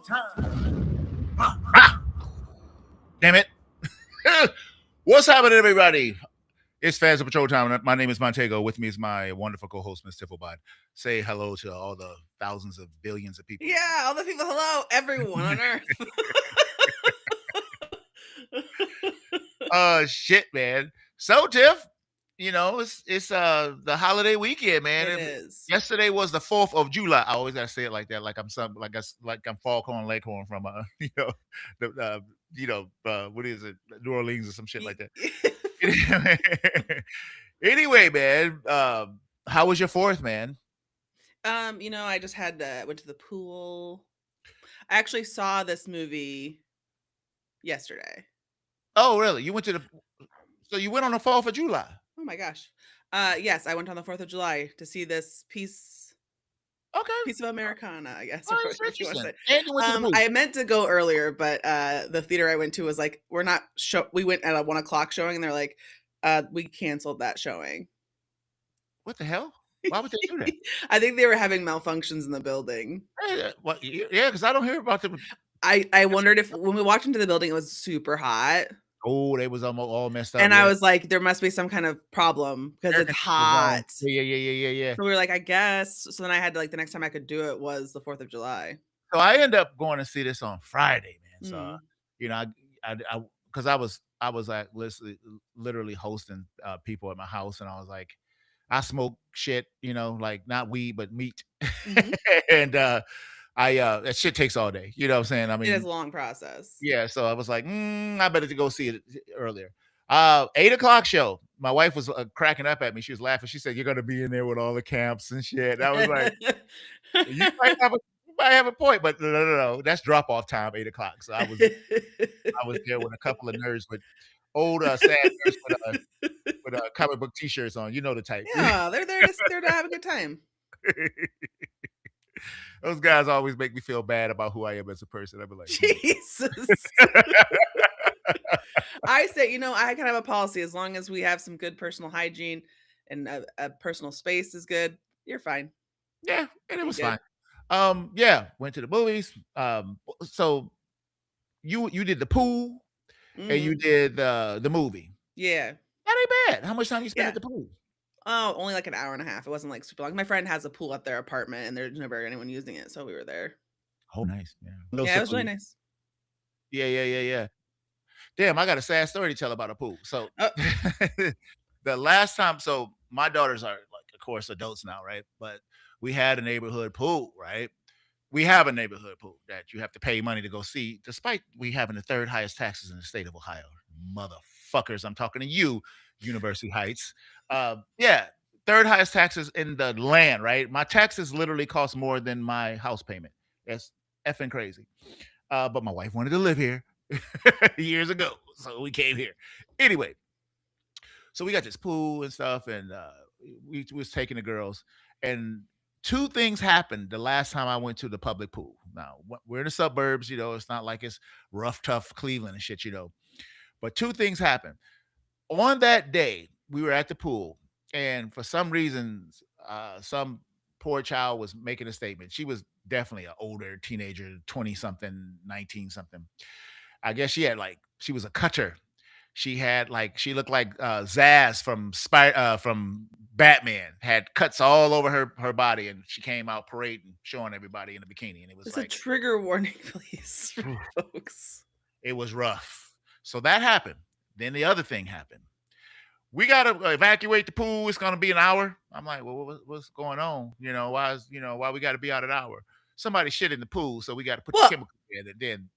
time. Damn it. What's happening, everybody? It's Fans of Patrol Time. My name is Montego. With me is my wonderful co-host, Miss Tiffelbot. Say hello to all the thousands of billions of people. Yeah, all the people. Hello, everyone on Earth. Shit, man. So, Tiff, it's the holiday weekend, man. It is. Yesterday was the 4th of July. I always gotta say it like that, like I'm Foghorn Leghorn from what is it, New Orleans or some shit like that. Anyway, man, how was your 4th, man? I just went to the pool. I actually saw this movie yesterday. Oh, really? So you went on the 4th of July? Oh my gosh. Yes, I went on the 4th of July to see this piece of Americana, I guess. Oh, that's What you want to interesting. say. And you went to the movie. I meant to go earlier, but the theater I went to was like, we went at a 1:00 showing, and they're like, we canceled that showing. What the hell? Why would they do that? I think they were having malfunctions in the building. Yeah, because I don't hear about them. I wondered if when we walked into the building, it was super hot. Oh, they was almost all messed up. And I was like, there must be some kind of problem because it's hot. Yeah. So we were like, I guess. So then I had to, the next time I could do it was the 4th of July. So I end up going to see this on Friday, man. So I because I was like literally hosting people at my house, and I was like, I smoke shit, like not weed but meat, and that shit takes all day. You know what I'm saying? I mean, it is a long process. Yeah, so I was like, I better to go see it earlier. 8:00 show. My wife was cracking up at me. She was laughing. She said, "You're gonna be in there with all the camps and shit." I was like, "You might have a point, but no. That's drop off time, 8:00." So I was there with a couple of nerds with old sad nerds with comic book T-shirts on. You know the type. Yeah, they're there to have a good time. Those guys always make me feel bad about who I am as a person. I'd be like, Jesus. I say, I kind of have a policy. As long as we have some good personal hygiene and a personal space is good, you're fine. Yeah, and it was fine. Went to the movies. So you did the pool and you did the movie. Yeah. That ain't bad. How much time you spent at the pool? Oh, only like an hour and a half. It wasn't like super long. My friend has a pool at their apartment and there's never anyone using it, so we were there. Oh, nice. Yeah, it was really nice. Yeah. Damn, I got a sad story to tell about a pool. So the last time, so my daughters are of course, adults now, right? But we had a neighborhood pool, right? We have a neighborhood pool that you have to pay money to go see, despite we having the 3rd highest taxes in the state of Ohio. Motherfuckers, I'm talking to you, University Heights. 3rd highest taxes in the land, right? My taxes literally cost more than my house payment. That's effing crazy. But my wife wanted to live here years ago, so we came here. Anyway, so we got this pool and stuff, and we was taking the girls, and 2 things happened the last time I went to the public pool. Now, we're in the suburbs, it's not like it's rough, tough Cleveland and shit, But 2 things happened. On that day, we were at the pool, and for some reason, some poor child was making a statement. She was definitely an older teenager, 20-something, 19-something. I guess she was a cutter. She looked like Zaz from Batman, had cuts all over her body, and she came out parading, showing everybody in a bikini, and it was a trigger warning, please, folks. It was rough. So that happened. Then the other thing happened. We gotta evacuate the pool. It's gonna be an hour. I'm like, well, what's going on? Why we gotta be out an hour? Somebody shit in the pool, so we gotta put the chemical in it. Then,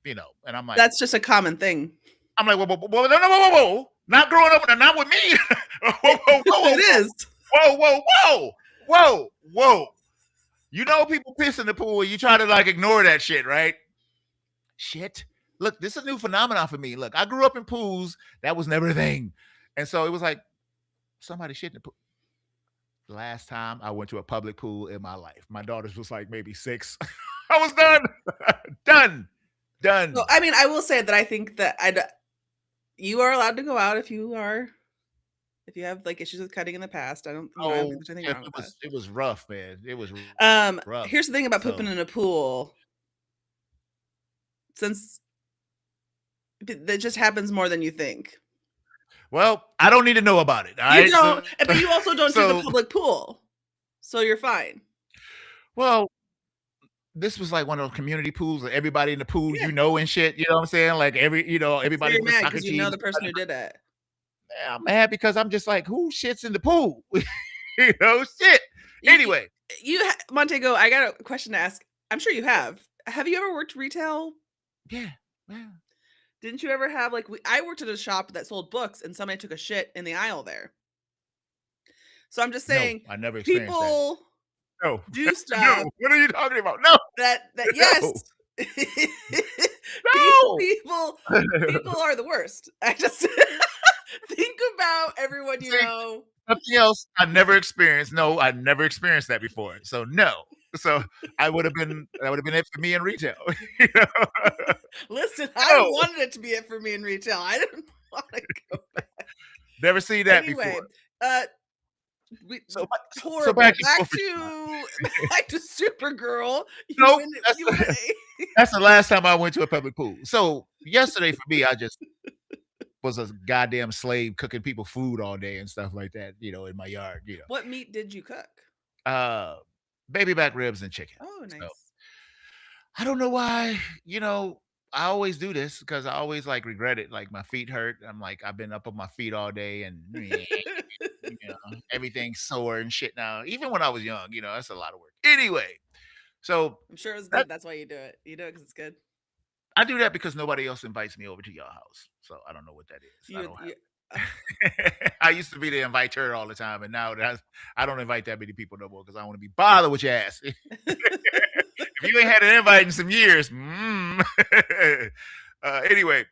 and I'm like, that's just a common thing. I'm like, whoa. Not growing up, not with me. Whoa. It is. Whoa. People piss in the pool and you try to ignore that shit, right? Shit. Look, this is a new phenomenon for me. Look, I grew up in pools. That was never a thing. And so it was like somebody shit in the pool. The last time I went to a public pool in my life, my daughter's was like maybe 6. I was done. Done. So, I mean, I will say that I think that you are allowed to go out if you have issues with cutting in the past. I don't think there's anything wrong with that. It was rough, man. It was rough. Here's the thing about pooping in a pool. since that just happens more than you think. Well, I don't need to know about it, all You right? don't, but you also don't do the So public pool, so you're fine. well, this was like one of those community pools and everybody in the pool, Yeah, and shit, you know what I'm saying? Like so everybody you're from the mad soccer because you know team. the person who did it. Yeah, I'm mad because I'm just like, who shits in the pool? Shit. You Anyway, Montego, I got a question to ask. I'm sure you have. Have you ever worked retail? yeah, yeah. Didn't you ever have, like, I worked at a shop that sold books and somebody took a shit in the aisle there. So I'm just No, saying, I never experienced that. people No, do no. stuff What are you talking about? No, that yes. no, Pe no. people are the worst. I just think about everyone you See, know. something else I never experienced. No, I never experienced that before. So no. So that would have been it for me in retail. You know? Listen, I No, wanted it to be it for me in retail. I didn't wanna go back. never seen that Anyway, before. uh, we So back horrible. to Back Supergirl. to back to Supergirl. Nope, You went that's the last time I went to a public pool. So yesterday for me, I just was a goddamn slave cooking people food all day and stuff like that, in my yard. What meat did you cook? Uh, baby back ribs and chicken. Oh, So nice. I don't know why, I always do this because I always like regret it. Like my feet hurt. I'm like, I've been up on my feet all day and everything's sore and shit now. Even when I was young, that's a lot of work. Anyway, so I'm sure it was that good. That's why you do it. You do it because it's good. I do that because nobody else invites me over to your house. So I don't know what that is. I You don't you have I used to be the inviter all the time, and now I don't invite that many people no more because I don't want to be bothered with your ass. If you ain't had an invite in some years, anyway,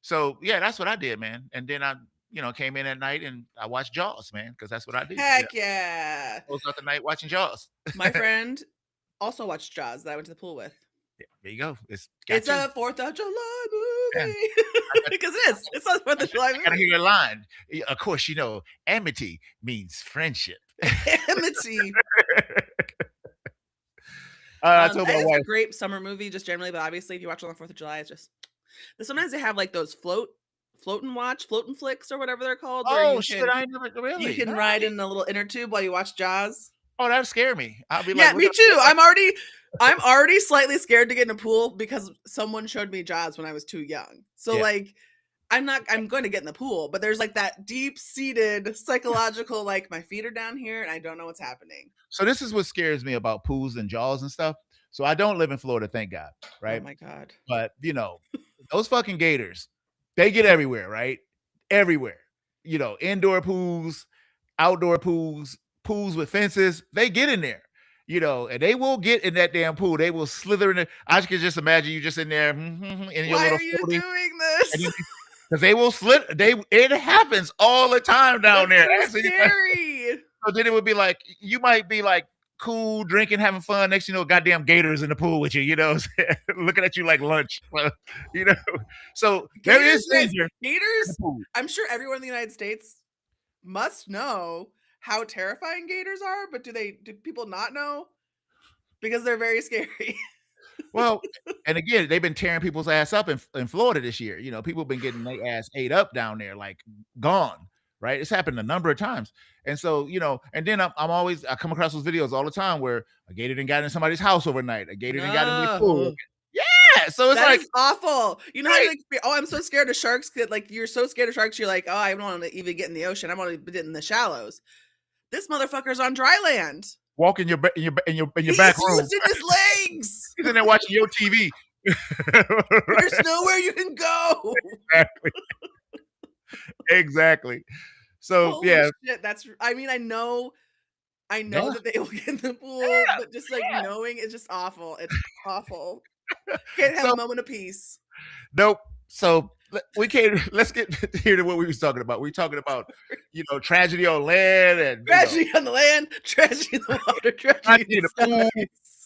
so yeah, that's what I did, man. And then I, came in at night and I watched Jaws, man, because that's what I do. Heck yeah. Close out the night watching Jaws. My friend also watched Jaws that I went to the pool with. Yeah, there you go. It's got It's to. a 4th of July Yeah, movie. I got, Because it is. It's a 4th of July I got to hear movie. your line. Of course, amity means friendship. Amity. I told That my is a wife. great summer movie just generally, but obviously if you watch it on the 4th of July, it's just sometimes they have like those float and flicks or whatever they're called, where Oh shit! I ain't never you really. can Nice. ride in a little inner tube while you watch Jaws. Oh, that'd scare me. I'll be like, Yeah, we're me gonna too. I'm already slightly scared to get in a pool because someone showed me Jaws when I was too young. So yeah. like I'm going to get in the pool, but there's like that deep-seated psychological like my feet are down here and I don't know what's happening. So this is what scares me about pools and Jaws and stuff. So I don't live in Florida, thank God, Oh right? my god. But those fucking gators, they get everywhere, right? Everywhere. Indoor pools, outdoor pools, pools with fences, they get in there. And they will get in that damn pool. They will slither in there. I can just imagine you just in there in your Why little are you 40, doing and this? because they will it happens all the time down That's there. so Actually, scary. so then it would be like you might be like cool, drinking, having fun. Next, goddamn gators in the pool with you. Looking at you like lunch. You know, so there is Gators, yes, danger in the gators. pool. I'm sure everyone in the United States must know how terrifying gators are, but do people not know? Because they're very scary. Well, and again, they've been tearing people's ass up in Florida this year. People have been getting their ass ate up down there, like gone. Right? It's happened a number of times. And so, and then I come across those videos all the time where a gator done got in somebody's house overnight, a gator done got in their pool. No. Yeah. So it's That like, is awful. You know how right. you like, oh, I'm so scared of sharks. Like you're so scared of sharks, you're like, oh, I don't want to even get in the ocean. I want to get in the shallows. This motherfucker's on dry land. Walk in your He's back room. using his legs. He's in there watching your TV. There's nowhere you can go. Exactly. Exactly. So Holy yeah. shit, I mean, I know Yeah. that they will get in the pool, but just like Yeah. knowing it's just awful. It's awful. Can't have So a moment of peace. nope. So we can't. Let's get here to what we was talking about. We talking about tragedy on land and Tragedy on the land, tragedy in the water, tragedy tragedy in in the the pool,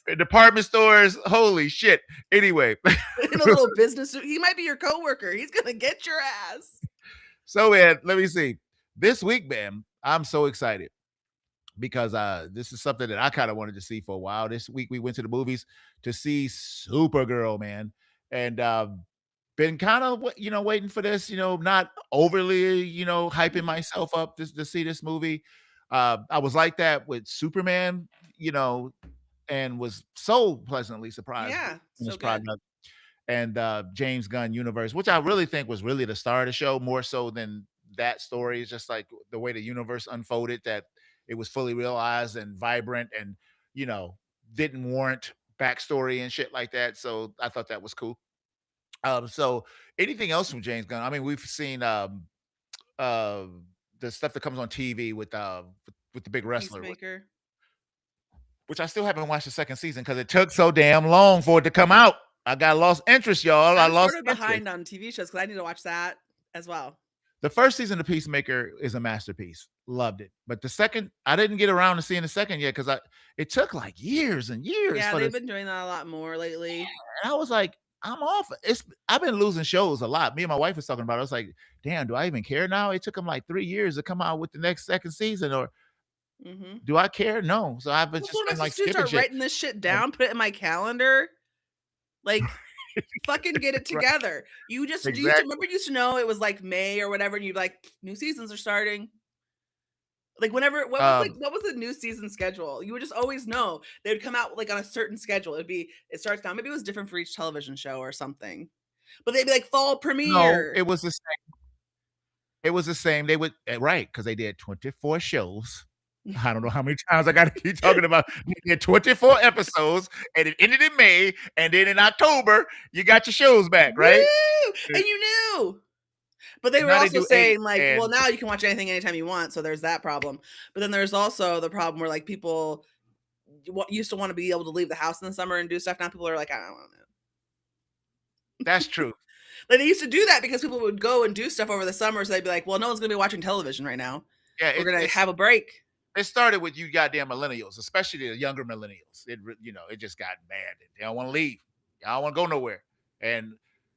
skies. department stores. Holy shit. Anyway, In a little business suit. He might be your coworker. He's gonna get your ass. so man, let me see. This week, man, I'm so excited because this is something that I kind of wanted to see for a while. This week we went to the movies to see Supergirl, man. and been kind of waiting for this. Not overly hyping Mhm. myself up to see this movie. I was like that with Superman, you know, and was so pleasantly surprised with Yeah, the so finished good. product and James Gunn universe, which I really think was really the star of the show, more so than that story. Is just like the way the universe unfolded, that it was fully realized and vibrant, and you know didn't warrant backstory and shit like that. So I thought that was cool. So anything else from James Gunn? I mean, we've seen uh, the stuff that comes on TV with the big wrestler, Peacemaker. which I still haven't watched the second season because it took so damn long for it to come out. I got lost interest, y'all. I I'm sort lost of interest. behind on TV shows because I need to watch that as well. The first season of Peacemaker is a masterpiece. Loved it. But the second, I didn't get around to seeing the second yet because I it took like years and years Yeah, for they've this. been doing that a lot more lately. And I was like, I'm off. I've been losing shows a lot. Me and my wife was talking about it. I was like, damn, do I even care now? It took them like 3 years to come out with the next second season, or Mhm. do I care? No. So I've Well, so just what am I been like supposed to do? skipping Start shit. writing this shit Um, down, put it in my calendar? Like, fucking get it right. together. You used to Exactly. remember you used to know it was, like, May or whatever, and you'd be like, "New seasons are starting." Like, whenever Um, what was the new season schedule? You would just always know. They would come out, like, on a certain schedule. It starts now maybe it was different for each television show or something. But they'd be like, "Fall no, premiere." it was the same. They would right, because they did 24 shows. I don't know how many times I gotta keep talking about they did 24 episodes, and it ended in May, and then in October, you got your shows back, right? Woo! And you knew. But they And were now they also do 8, saying, like, "Well, and now you can watch anything anytime you want," so there's that problem. But then there's also the problem where, like, people used to wanna be able to leave the house in the summer and do stuff. Now people are like, "I don't wanna." that's true. Like, they used to do that because people would go and do stuff over the summer, so they'd be like, "Well, no one's gonna be watching television right now. Yeah, We're gonna have a break." it started with you goddamn millennials, especially the younger millennials. It just got mad. They don't want to leave. They don't want to go nowhere. And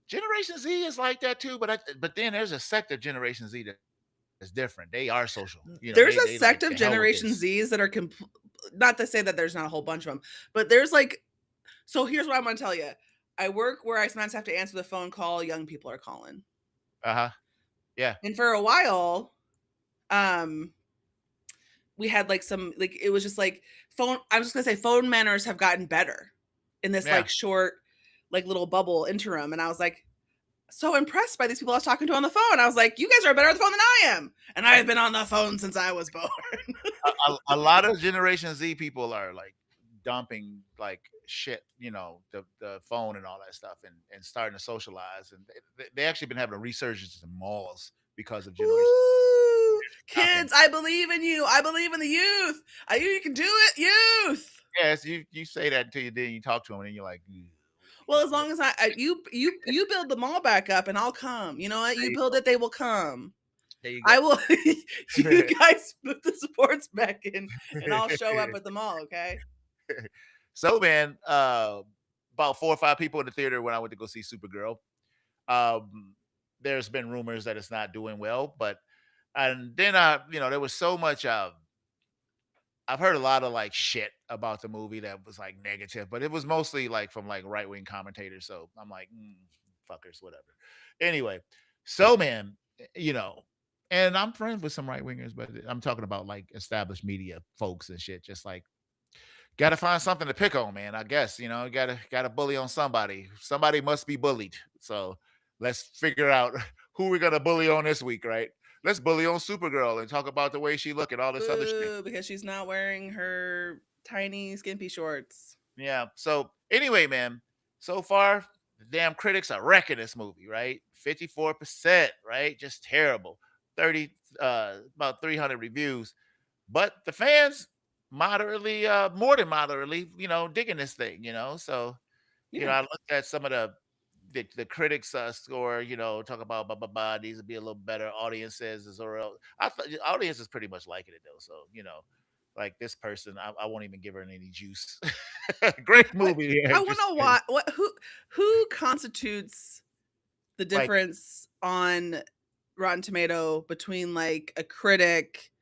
Generation Z is like that too. But then there's a sect of Generation Z that's different. They are social. There's a They like sect of the hell with Generation this. Zs that are not to say that there's not a whole bunch of them, but there's, like so here's what I'm gonna tell you. I work where I sometimes have to answer the phone call young people are calling. Uh huh. Yeah. And for a while, um, we had, like, it was just, like, phone I was just gonna say phone manners have gotten better in this, Yeah. like, short, like, little bubble interim, and I was, like, so impressed by these people I was talking to on the phone. I was like, "You guys are better on the phone than I am, and I have And been on the phone since I was born." a lot of Generation Z people are like dumping like shit, the phone and all that stuff, and starting to socialize. And they actually been having a resurgence in malls because of Generation Ooh, shopping. kids, I believe in you. I believe in the youth. You can do it, youth. Yes, you say that until you then you talk to them, and then you're like, "Ugh," Well, as long as you build the mall back up and I'll come. You know what? there You you build go. it, they will come. There you I go. will you guys put the supports back in and I'll show up at the mall, okay? So, man, about 4 or 5 people in the theater when I went to go see Supergirl. Um, there's been rumors that it's not doing well, but and then there was so much I've heard a lot of like shit about the movie that was like negative, but it was mostly like from like right wing commentators. So I'm like, fuckers, whatever. Anyway, so man, and I'm friends with some right wingers, but I'm talking about like established media folks and shit. Just like, gotta find something to pick on, man. I guess gotta bully on somebody. Somebody must be bullied. So let's figure out who we're gonna bully on this week, right? Let's bully on Supergirl and talk about the way she look and all this other shit. Boo, because she's not wearing her tiny skimpy shorts. Yeah. So anyway, man, so far the damn critics are wrecking this movie, right? 54%, right? Just terrible. 30 about 300 reviews. But the fans moderately, more than moderately, digging this thing, So, Yeah. I looked at some of the critics score, talk about blah blah blah needs to be a little better. Audience says is or else. I thought the audience is pretty much liking it though. So, like this person, I won't even give her any juice. Great What movie. Yeah, I just wanna why what who constitutes the like difference on Rotten Tomato between, like, a critic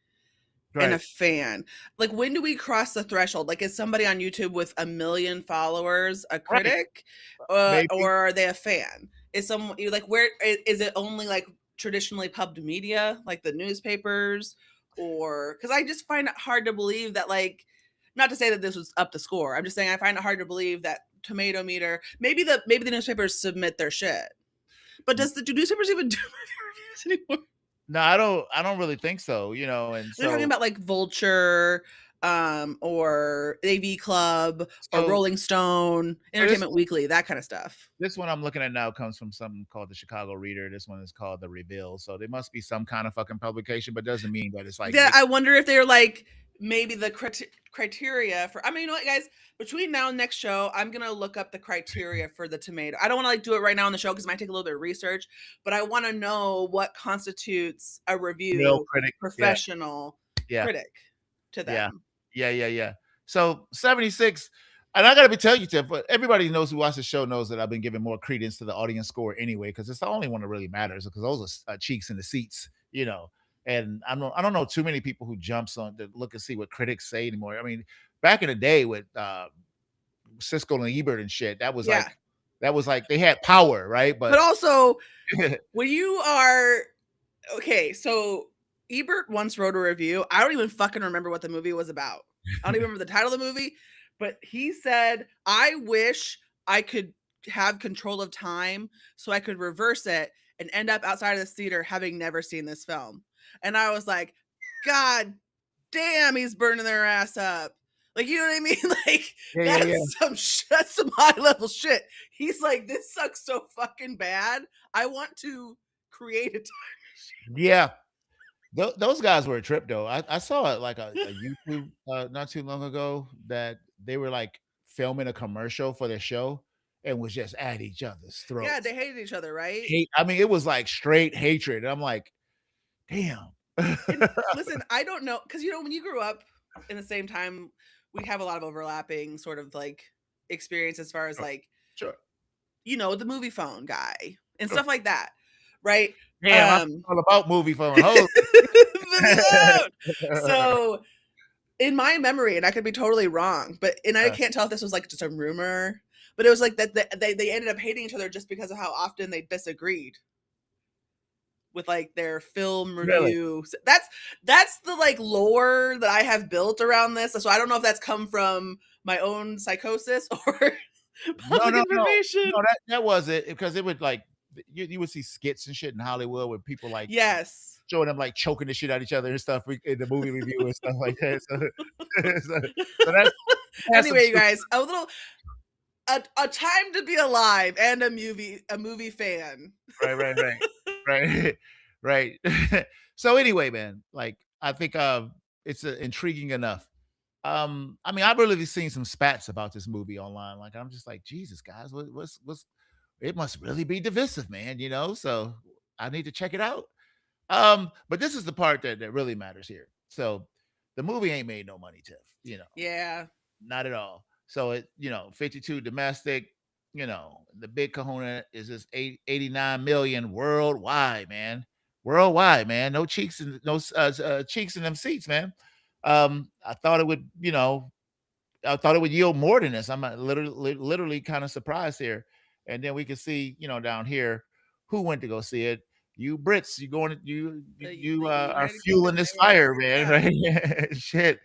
and a Right. fan. Like, when do we cross the threshold? Like, is somebody on YouTube with 1,000,000 followers a Right. critic, Maybe. or are they a fan? Is some you like, where is it only, like, traditionally pubbed media, like the newspapers? Or because I just find it hard to believe that, like, not to say that this was up to score, I'm just saying I find it hard to believe that tomato meter maybe the newspapers submit their shit, but do newspapers even do movie reviews anymore? No, I don't really think so, you know, and They're talking so about, like, Vulture, or AV Club, or so Rolling Stone, so this Entertainment Weekly, that kinda stuff. this one I'm looking at now comes from something called the Chicago Reader. This one is called The Reveal. So there must be some kind of fucking publication, but doesn't mean that it's like Yeah, I wonder if they're, like, maybe the criteria for you know what, guys? Between now and next show, I'm gonna look up the criteria for the tomato. I don't wanna, like, do it right now on the show because it might take a little bit of research, but I wanna know what constitutes a real review critic. Yeah, professional yeah, critic to yeah. them. Yeah. So 76, and I gotta be tell you, Tiff, but everybody knows who watches the show knows that I've been giving more credence to the audience score anyway, because it's the only one that really matters, because those are cheeks in the seats, you know. And I don't know too many people who jumps on to look and see what critics say anymore. I mean, back in the day with Siskel and Ebert and shit, Yeah, that was like they had power, right? but But also, when you are okay, so Ebert once wrote a review. I don't even fucking remember what the movie was about. I don't even remember the title of the movie, but he said, "I wish I could have control of time so I could reverse it and end up outside of this theater having never seen this film." And I was like, "God damn, he's burning their ass up." Like, you know what I mean? Like, yeah. that's some high level shit. He's like, "This sucks so fucking bad. I want to create a time Yeah. Those guys were a trip though. I saw like a YouTube not too long ago that they were like filming a commercial for their show and was just at each other's Yeah, throats. they hated each other, right? Hate, I mean, it was like straight hatred. And I'm like, damn. And listen, I don't know because you know when you grew up in the same time, we have a lot of overlapping sort of like experience as far as Sure, like sure, you know the movie phone guy and sure. stuff like that, right? Damn, I Um, forgot all about movie phone. Holy movie phone. So in my memory, and I could be totally wrong, but and I can't tell if this was like just a rumor, but it was like that they ended up hating each other just because of how often they disagreed with like their film really? reviews. That's the like lore that I have built around this. So I don't know if that's come from my own psychosis or No, public no, no. information. No, that was it because it would like you would see skits and shit in Hollywood where people like Yes. showing them, like, choking the shit out of each other and stuff in the movie review and stuff like that, so so so that's some Anyway, you truth. guys, a time to be alive and a movie fan. Right. Right. Right. So, anyway, man, like, I think, it's, intriguing enough. I mean, I've really seen some spats about this movie online, like, I'm just like, "Jesus, guys, what's it must really be divisive, man," you know, so I need to check it out. But this is the part that really matters here. So the movie ain't made no money, Tiff, you know, Yeah. not at all. So it, you know, 52 domestic, you know, the big kahuna is just 89 million worldwide, man. Worldwide, man. No cheeks in no cheeks in them seats, man. I thought it would, you know, I thought it would yield more than this. I'm literally kind of surprised here. And then we can see, you know, down here who went to go see it. You Brits, you going, you The are United fueling Kingdom, this they went. fire, man. Yeah. Right? Shit,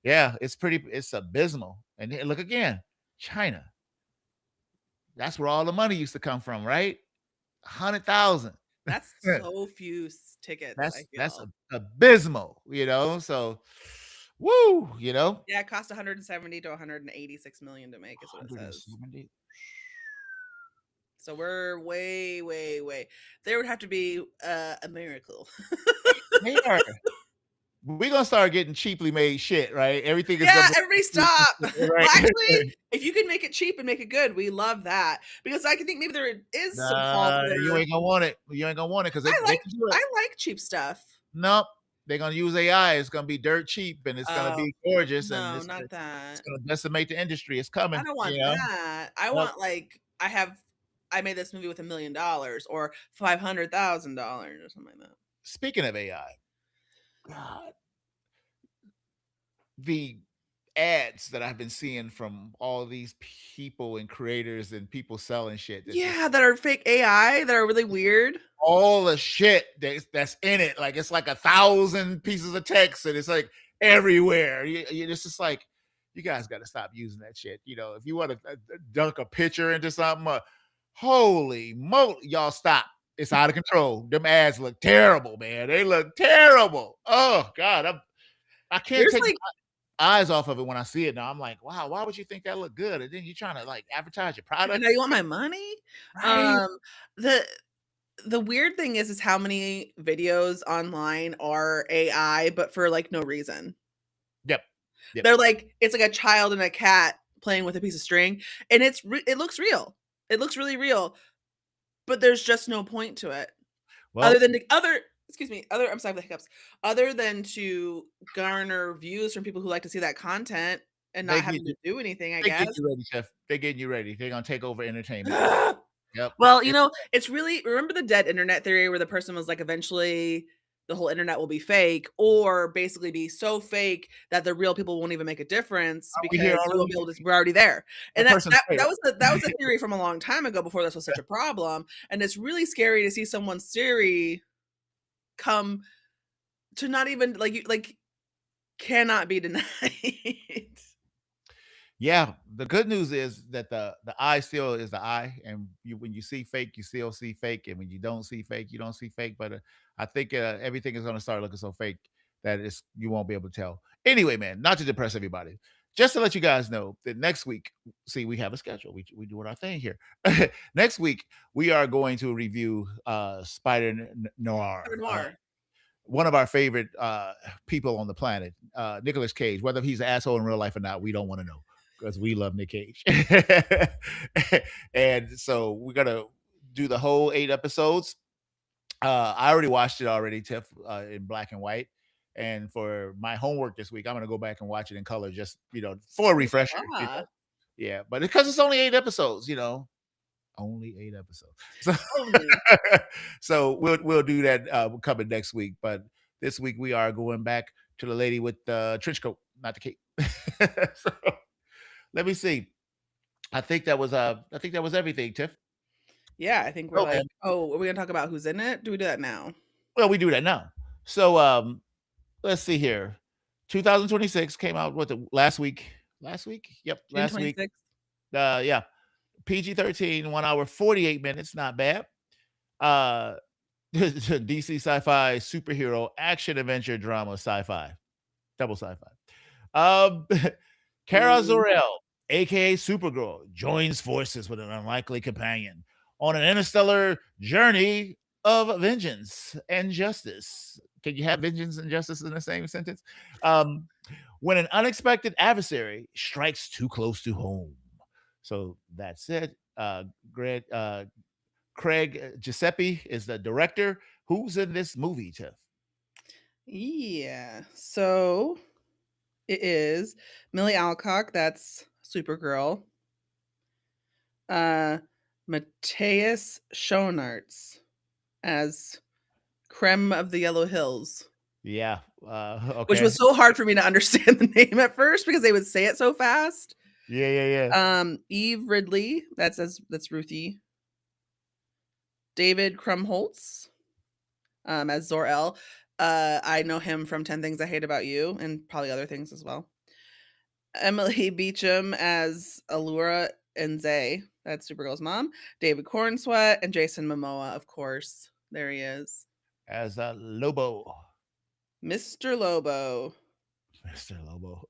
yeah, it's abysmal. And then look again, China. That's where all the money used to come from, right? 100,000. That's so few tickets, I That's feel. abysmal, you know. So, woo, you know, Yeah, it cost 170 to 186 million to make is what it says. 170. So we're way, way, way. There would have to be a miracle. They are. We're gonna start getting cheaply made shit, right? Everything is Yeah, gonna everybody be stop. right. Well, actually, if you can make it cheap and make it good, we love that because I can think maybe there is some fault Nah, you where ain't gonna want it. You ain't gonna want it because I they like can do it. I like cheap stuff. Nope. They're gonna use AI. It's gonna be dirt cheap and it's gonna Oh be gorgeous and no, not it's that. gonna decimate the industry. It's I coming, don't you want know? that. I Yep. want like I made this movie with $1,000,000 or $500,000 or something like that. Speaking of AI, God, the ads that I've been seeing from all these people and creators and people selling shit. That's just Yeah, that are fake AI that are really weird. all the shit that's in it. Like it's like 1,000 pieces of text, and it's like everywhere. It's just like you guys got to stop using that shit. If you want to dunk a picture into something, holy moly, y'all stop. It's out of control. Them ads look terrible, man. They look terrible. Oh God, I can't There's take like my eyes off of it when I see it now. I'm like, wow, why would you think that look good? And then you're trying to like advertise your and product, now you want my money? right? Um, the the weird thing is how many videos online are AI, but for, like, no reason. Yep. Yep. They're like it's like a child and a cat playing with a piece of string, and it looks real. It looks really real, but there's just no point to it. Other Well, than the other excuse me, other I'm sorry for the hiccups. Other than to garner views from people who like to see that content and they not get having to do anything, I they guess. getting you ready, Chef. They getting you ready. They're gonna take over entertainment. Yep. Well, It it's really remember the dead internet theory where the person was like, eventually the whole internet will be fake or basically be so fake that the real people won't even make a difference we here because you won't already? be able to we're already there. And That that person's that straight that up. was the theory from a long time ago before this was such a problem. And it's really scary to see someone's theory come to not even like you like cannot be denied. Yeah, the good news is that the eye still is the eye, and when you see fake, you still see fake, and when you don't see fake, you don't see fake. But I think everything is going to start looking so fake that you won't be able to tell. Anyway, man, not to depress everybody, just to let you guys know that next week, see, we have a schedule. We doing our thing here. Next week, we are going to review Noir. Noir. One of our favorite people on the planet, Nicolas Cage. Whether he's an asshole in real life or not, we don't want to know because we love Nick Cage. And so we're gonna do the whole 8 episodes. I already watched it already, Tiff, in black and white. And for my homework this week, I'm gonna go back and watch it in color, just for a refresher. Ah, Yeah, but because it's only 8 episodes, only 8 episodes. So, only. so we'll do that coming next week. But this week we are going back to the lady with the trench coat, not the cape. So let me see. I think that was everything, Tiff. Yeah, I think we're Oh like, man. oh, are we gonna talk about who's in it? Do we do that now? Well, we do that now. So let's see here. 2026 came out with the last week. Last week? Yep, June last week. 26th. Yeah. PG-13, 1 hour, 48 minutes, not bad. Uh DC sci-fi superhero action adventure drama sci-fi. Double sci-fi. Um Kara Mm. Zor-El, aka Supergirl, joins forces with an unlikely companion on an interstellar journey of vengeance and justice. Can you have vengeance and justice in the same sentence? Um, when an unexpected adversary strikes too close to home. So that's it. Craig Giuseppe is the director. Who's in this movie, Tiff? Yeah. So it is Millie Alcock, that's Supergirl. Uh Matthias Schoenaerts as Creme of the Yellow Hills, Yeah. which Okay. was so hard for me to understand the name at first because they would say it so fast. Yeah, yeah, yeah. Eve Ridley, that's Ruthie. David Krumholtz, as Zor-El. I know him from 10 Things I Hate About You and probably other things as well. Emily Beecham as Allura and Zay. That's Supergirl's mom. David Cornsweet and Jason Momoa, of course. There he is. As a Lobo. Mr. Lobo. Mr. Lobo.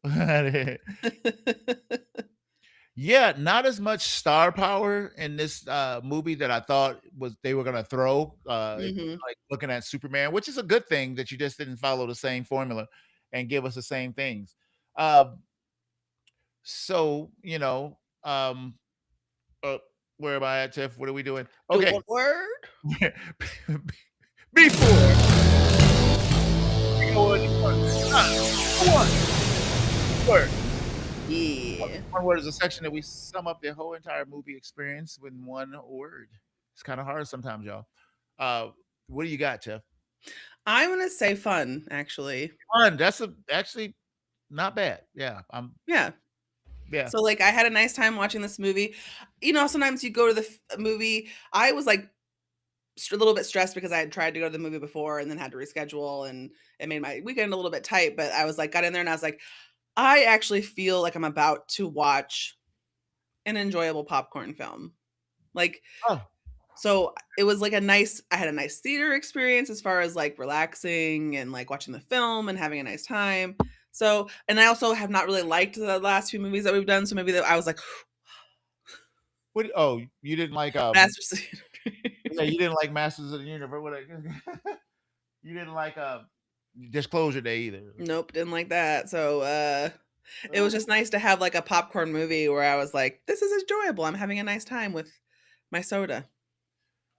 Yeah, not as much star power in this movie that I thought was they were gonna throw. Mhm. Like looking at Superman, which is a good thing that you just didn't follow the same formula and give us the same things. Um, so uh, where am I at, Tiff? What are we doing? Do Okay. one word. Before we go any further, one word. Yeah. One word is a section that we sum up the whole entire movie experience with one word. It's kind of hard sometimes, y'all. Uh, what do you got, Tiff? I'm gonna say fun, actually. Fun. Actually not bad. Yeah, Yeah. yeah. So, like, I had a nice time watching this movie. You know, sometimes you go to the movie. I was like a little bit stressed because I had tried to go to the movie before and then had to reschedule, and it made my weekend a little bit tight. But I was like, got in there and I was like, I actually feel like I'm about to watch an enjoyable popcorn film. Like, Oh, so it was like a nice I had a nice theater experience as far as like relaxing and like watching the film and having a nice time. So, and I also have not really liked the last few movies that we've done. So maybe that I was like, what? Oh, you didn't like Masters. yeah, you didn't like Masters of the Universe. What? You didn't like Disclosure Day either. Nope, didn't like that. So, it was Oh, just nice to have like a popcorn movie where I was like, this is enjoyable. I'm having a nice time with my soda.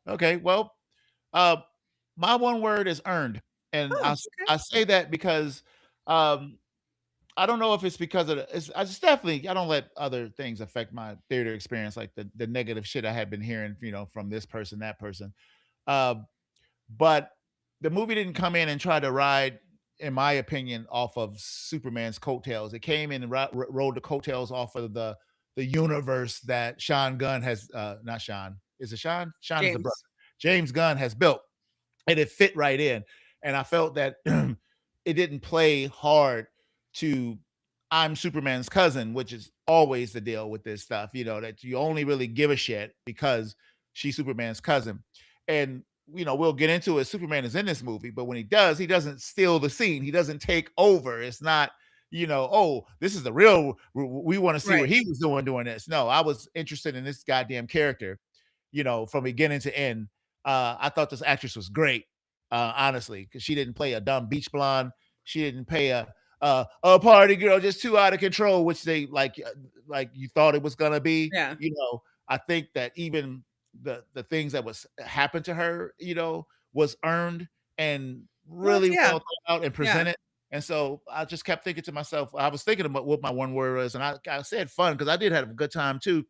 okay, well, uh, my one word is earned, and Oh, okay. I say that because um, I don't know if it's because of the, it's, I just definitely I don't let other things affect my theater experience, like the negative shit I had been hearing, from this person, that person. Uh, but the movie didn't come in and try to ride, in my opinion, off of Superman's coattails. It came in and rode the coattails off of the universe that Sean Gunn has. Not Sean. Is it Sean? Sean is the brother. James. James Gunn has built, and it fit right in. And I felt that it didn't play hard to I'm Superman's cousin, which is always the deal with this stuff, that you only really give a shit because she's Superman's cousin. And we'll get into it. Superman is in this movie, but when he does, he doesn't steal the scene. He doesn't take over. It's not, oh, this is the real. We want to see what Right. he was doing this. No, I was interested in this goddamn character, from beginning to end. I thought this actress was great, honestly, because she didn't play a dumb beach blonde. She didn't play a party girl just too out of control, which they like you thought it was gonna be. Yeah. I think that even the things that was happened to her, was earned and Well, really yeah. well thought out and Yeah. presented. And so I just kept thinking to myself, I was thinking about what my one word was, and I said fun because I did have a good time too.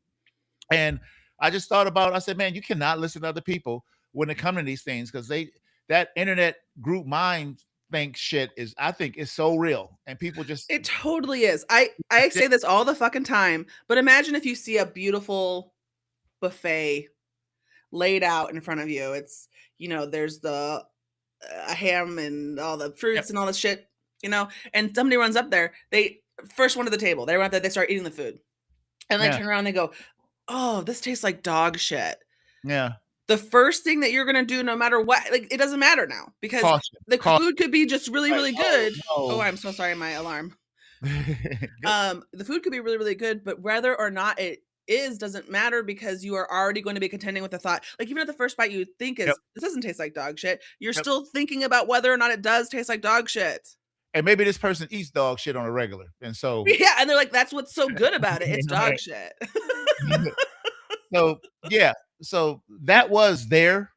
And I just thought about, I said, man, you cannot listen to other people when it comes to these things because that internet group mind think shit is, I think, is so real. And people just, It totally is. I say this all the fucking time, but imagine if you see a beautiful buffet laid out in front of you. It's, there's the ham and all the yep, fruits and all this shit, and somebody runs up there. They first one to the table. They run up there, they start eating the food. And they yeah, turn around and they go, "Oh, this tastes like dog shit." yeah. The first thing that you're gonna do no matter what, like, it doesn't matter now because Caution, the caution. food could be just really, Like, really oh good. Oh, I'm so sorry, my alarm. no. Good. The food could be really, really good, but whether or not it is doesn't matter because you are already going to be contending with the thought. Like, even at the first bite you think Yep, is, "This doesn't taste like dog shit," you're yep. still thinking about whether or not it does taste like dog shit. And maybe this person eats dog shit on a regular. And so, Yeah, and they're like, "That's what's so good about it. It's dog shit." so yeah, so that was there,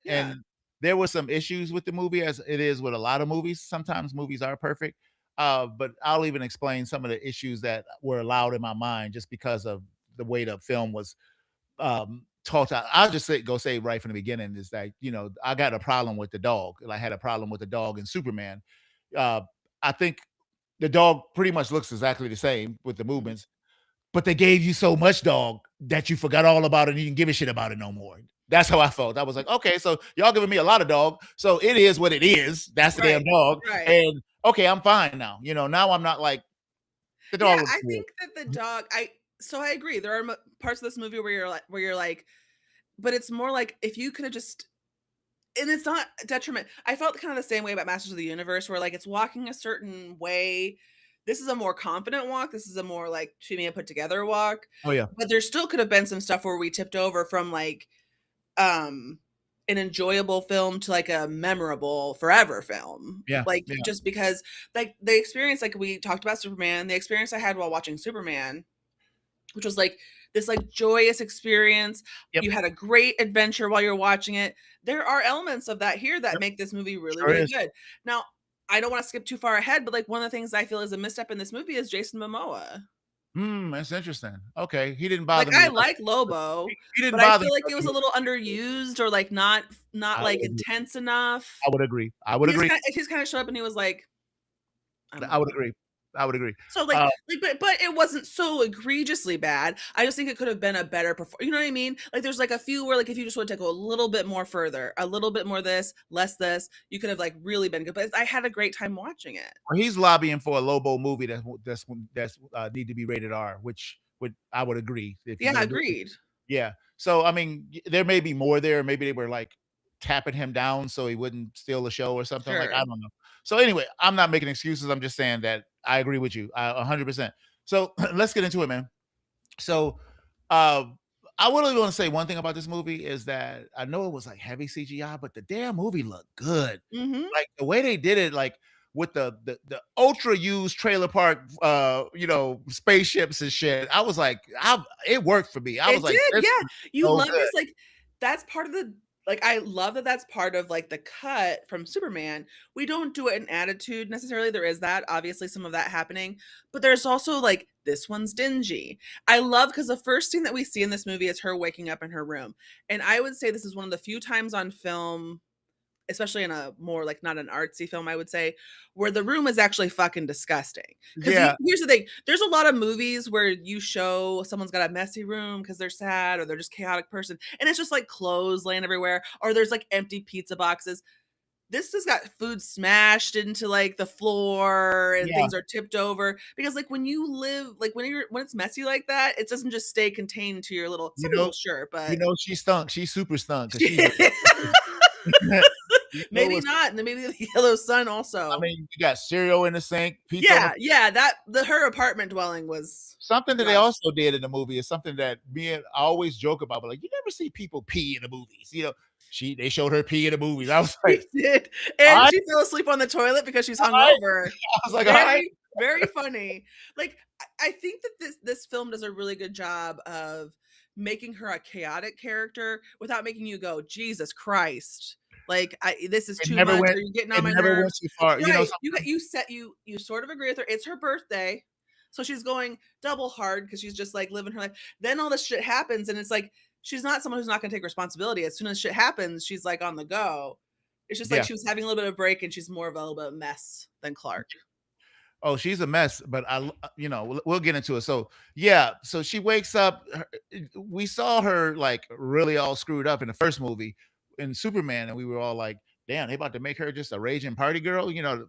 Yeah. and there were some issues with the movie, as it is with a lot of movies. Sometimes movies are perfect, but I'll even explain some of the issues that were allowed in my mind just because of the way the film was taught out. I'll just say right from the beginning is that I got a problem with the dog. And I had a problem with the dog in Superman. Uh, I think the dog pretty much looks exactly the same with the Mhm. movements, but they gave you so much dog that you forgot all about it and you didn't give a shit about it no more. That's how I felt. I was like, okay, so y'all giving me a lot of dog, so it is what it is. That's the damn Right, dog, right. and okay, I'm fine now. Now I'm not like the Yeah, dog looks I cool. think that the dog I agree, there are parts of this movie where you're like but it's more like if you coulda just and it's not a detriment. I felt kind of the same way about Masters of the Universe where, like, it's walking a certain way. This is a more confident walk, this is a more, like, to me, a put together walk, Oh yeah, but there still could have been some stuff where we tipped over from, like, um, an enjoyable film to, like, a memorable forever film. yeah, Like, yeah, just because, like, the experience like, we talked about Superman, the experience I had while watching Superman which was like this like joyous experience. yep, You had a great adventure while you're watching it. There are elements of that here that yep, make this movie really, sure really is. good. Now, I don't want to skip too far ahead, but like one of the things I feel is a misstep in this movie is Jason Momoa. That's interesting. Okay, he didn't Like bother me I like like Lobo, he didn't but I bother me feel like like it was you. a little underused or like not I like would agree. intense enough. I would agree. I would agree. He just kind of showed up and he was like, I'm I would Lobo. agree. I would agree. So, but it wasn't so egregiously bad. I just think it could have been a better you know what I mean? Like, there's, like, a few where, like, if you just wanted to go a little bit more further, a little bit more this, less this, you could have, like, really been good, but I had a great time watching it. Well, he's lobbying for a Lobo movie that's need to be rated R, which would I would agree if you're Yeah, gonna do it. agreed. Yeah. So, I mean, there may be more there. Maybe they were, like, tapping him down so he wouldn't steal the show or something, like, I Sure. don't know. So, anyway, I'm not making excuses, I'm just saying that I agree with you, 100%. So, let's get into it, man. So, uh, I would only wanna say one thing about this movie is that I know it was, like, heavy CGI, but the damn movie looked good. Mhm. Like, the way they did it, like, with the ultra used trailer park, spaceships and shit, I was like, I it worked for me. I was It like, did, "This yeah. is You so love good." this, like, that's part of the like, I love that that's part of, like, the cut from Superman. We don't do it in attitude necessarily, there is that, obviously, some of that happening, but there's also, like, this one's dingy. I love because the first scene that we see in this movie is her waking up in her room, and I would say this is one of the few times on film, especially in a more, like, not an artsy film, I would say, where the room is actually fucking disgusting. 'Cause Yeah, here's the thing, there's a lot of movies where you show someone's got a messy room because 'cause they're sad or they're just chaotic person, and it's just, like, clothes laying everywhere, or there's, like, empty pizza boxes. This has got food smashed into, like, the floor, and yeah. things are tipped over, because, like, when you live like, when it's messy like that, it doesn't just stay contained to your little You some know people, sure, you but know she stunk. She's super stunk because she's a you know maybe what's not, and then maybe the yellow sun I also. mean, you got cereal in the sink, pizza on the Yeah, yeah, that her apartment dwelling was something that they rough. also did in the movie is something that me and I always joke about, but, like, you never see people pee in the movies, they showed her pee in the movies. I was She like, did, and "Alright, she fell asleep on the toilet because she's alright." hungover. I was like, "Alright." Very, very funny. Like, I think that this film does a really good job of making her a chaotic character without making you go, "Jesus Christ, like, this is It too never much, went or you're getting it on my never went nerves." too far, Right, some you sort of agree with her, it's her birthday, so she's going double hard because she's just, like, living her life. Then all this shit happens, and it's like, she's not someone who's not gonna take responsibility. As soon as shit happens, she's, like, on the go. It's just like yeah. she was having a little bit of a break, and she's more of a little bit of mess than Clark. Oh, she's a mess, but we'll get into it. So, yeah, so she wakes up, we saw her, like, really all screwed up in the first movie in Superman, and we were all like, "Damn, they about to make her just a raging party girl?" I don't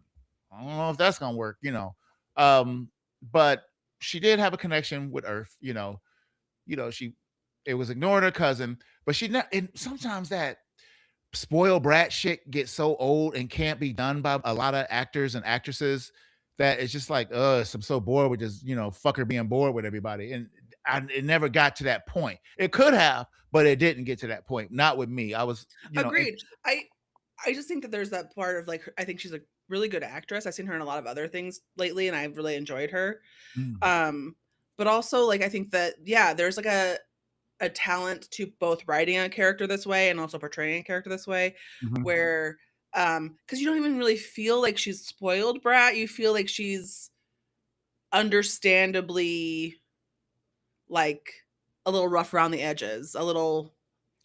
know if that's gonna work, but she did have a connection with Earth, she it was ignoring her cousin, but she not and sometimes that spoiled brat shit gets so old and can't be done by a lot of actors and actresses that it's just like, I'm so bored with just, fucker being bored with everybody. And it never got to that point. It could have, but it didn't get to that point. Not with me. I was, Agreed. I just think that there's that part of, like, I think she's a really good actress. I've seen her in a lot of other things lately, and I've really enjoyed her. Mm, Um, but also, like, I think that, yeah, there's, like, a talent to both writing a character this way and also portraying a character this way, mhm. where, because you don't even really feel like she's spoiled brat, you feel like she's understandably, like, a little rough around the edges, a little,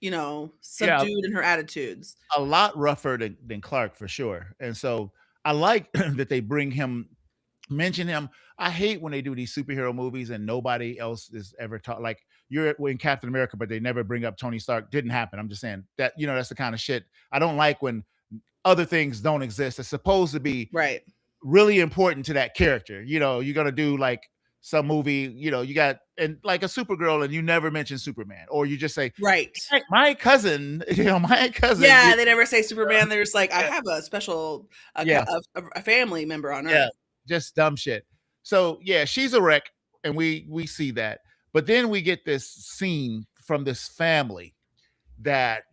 Yeah, subdued in her attitudes. a lot rougher than Clark for sure. And so I like that they mention him. I hate when they do these superhero movies and nobody else is ever taught. Like you're in Captain America, but they never bring up Tony Stark. Didn't happen. I'm just saying that that's the kind of shit I don't like when other things don't exist. It's supposed to be Right. really important to that character. You're gonna do like some movie. You got and like a Supergirl, and you never mention Superman, or you just say Right. my cousin. My cousin. Yeah, they never say Superman, they're just like, "I have a special Yeah, a family member on yeah, Earth." just dumb shit. So yeah, she's a wreck, and we see that. But then we get this scene from this family that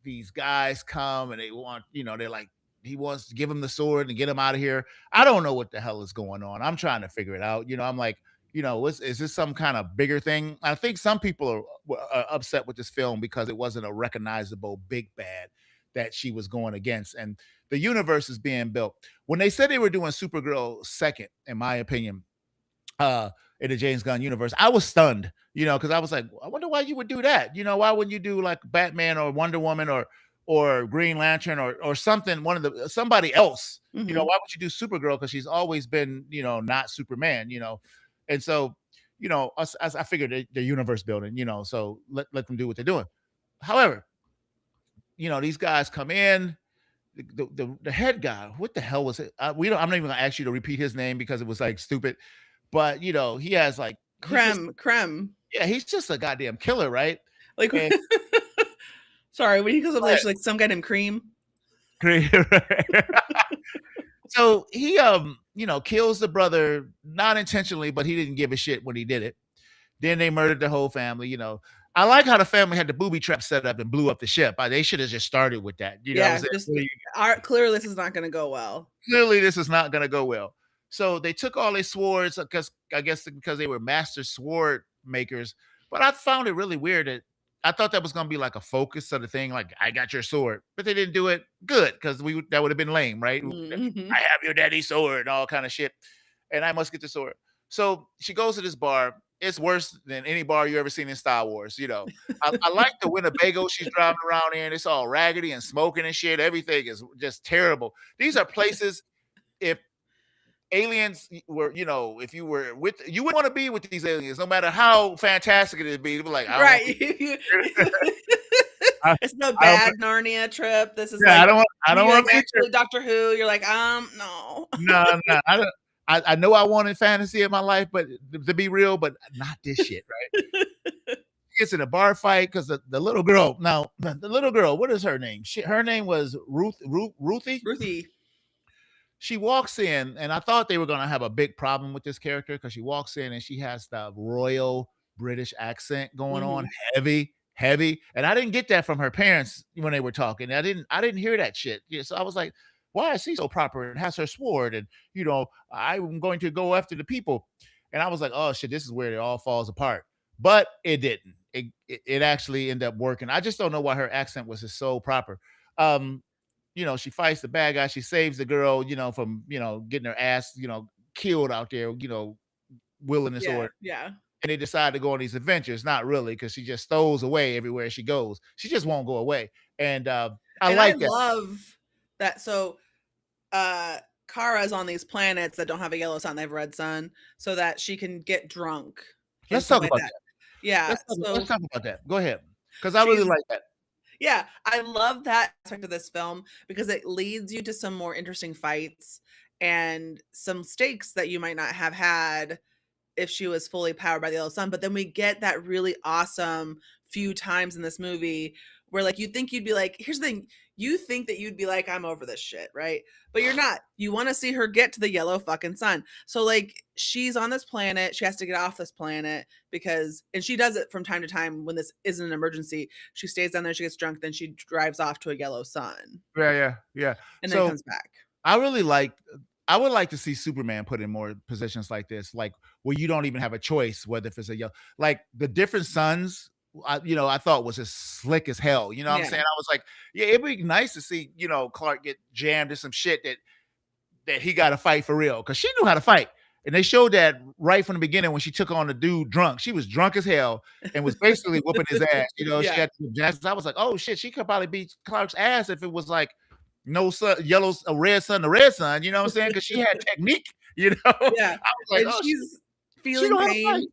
these guys come and they want they're like he wants to give him the sword and get him out of here. I don't know what the hell is going on. I'm trying to figure it out. I'm like, is this some kind of bigger thing? I think some people are upset with this film because it wasn't a recognizable big bad that she was going against, and the universe is being built. When they said they were doing Supergirl second, in my opinion, uh in the James Gunn universe, I was stunned, because I was like, I wonder why you would do that. Why wouldn't you do like Batman or Wonder Woman or Green Lantern or something, one of the somebody else. You know, Mhm. why would you do Supergirl? Because she's always been, not Superman, and so, as I figured they're universe building, so let them do what they're doing. However, these guys come in. The head guy, what the hell was it? We don't. I'm not even gonna ask you to repeat his name because it was like stupid. But he has like he's just Creme. yeah, he's just a goddamn killer, right? Like, And sorry, when he goes up go there, ahead. she's like, "Some guy named Cream." So he kills the brother not intentionally, but he didn't give a shit when he did it. Then they murdered the whole family. I like how the family had the booby trap set up and blew up the ship. They should have just started with that. Yeah, Said, just "Well, clearly this is not gonna go well. clearly this is not gonna go well." So they took all their swords because I guess because they were master sword makers. But I found it really weird that I thought that was gonna be like a focus of the thing, like I got your sword, but they didn't do it good because that would have been lame, right? I Mhm. have your daddy's sword and all kind of shit, and I must get the sword. So she goes to this bar. It's worse than any bar you ever seen in Star Wars. I like the Winnebago she's driving around in. It's all raggedy and smoking and shit. Everything is just terrible. These are places if aliens were, if you were with, you wouldn't want to be with these aliens, no matter how fantastic it would be. You'd be like, I don't want Right. I, It's no I don't, bad Narnia trip. This is yeah, like I don't you want like to be here. actually Doctor Who. You're like, no. No, no, I don't. I know I wanted fantasy in my life, but to be real, but not this shit, right? She gets in a bar fight because the little girl. Now, the little girl, what is her name? Her name was Ruthie. Ruthie. She walks in, and I thought they were gonna have a big problem with this character because she walks in and she has the royal British accent going on, Mhm. heavy, heavy. And I didn't get that from her parents when they were talking. I didn't hear that shit. Yeah, so I was like, why is she so proper and has her sword? And I'm going to go after the people. And I was like, oh shit, this is where it all falls apart. But it didn't. It actually ended up working. I just don't know why her accent was just so proper. Um, she fights the bad guy. She saves the girl, from, getting her ass, killed out there, willing this Yeah, order. yeah. And they decide to go on these adventures. Not really, because she just stows away everywhere she goes. She just won't go away. And I And I like that. love that. So, uh, Kara's on these planets that don't have a yellow sun; they have a red sun, so that she can get drunk and Let's stuff talk like about that. that. Yeah. Let's So talk about that. Go ahead. Because I really she's like that. yeah, I love that aspect of this film because it leads you to some more interesting fights and some stakes that you might not have had if she was fully powered by the yellow sun. But then we get that really awesome few times in this movie where like you think you'd be like, here's the thing, you think that you'd be like, I'm over this shit, right? But you're not. You want to see her get to the yellow fucking sun. So like she's on this planet, she has to get off this planet because and she does it from time to time when this isn't an emergency. She stays down there, she gets drunk, then she drives off to a yellow sun Yeah, yeah, yeah. and then So comes back. I really like I would like to see Superman put in more positions like this, like where you don't even have a choice whether if it's a yellow, like the different suns. I thought was just slick as hell. You know what I'm Yeah. saying? I was like, yeah, it'd be nice to see, Clark get jammed in some shit that he got to fight for real because she knew how to fight. And they showed that right from the beginning when she took on the dude drunk. She was drunk as hell and was basically whooping his ass. She Yeah. had to Jackson. I was like, oh shit, she could probably beat Clark's ass if it was like no sun, yellow, a red sun, the red sun. You know what I'm saying? Because she had technique. I Yeah. was like, And oh, she's she feeling know how to fight. pain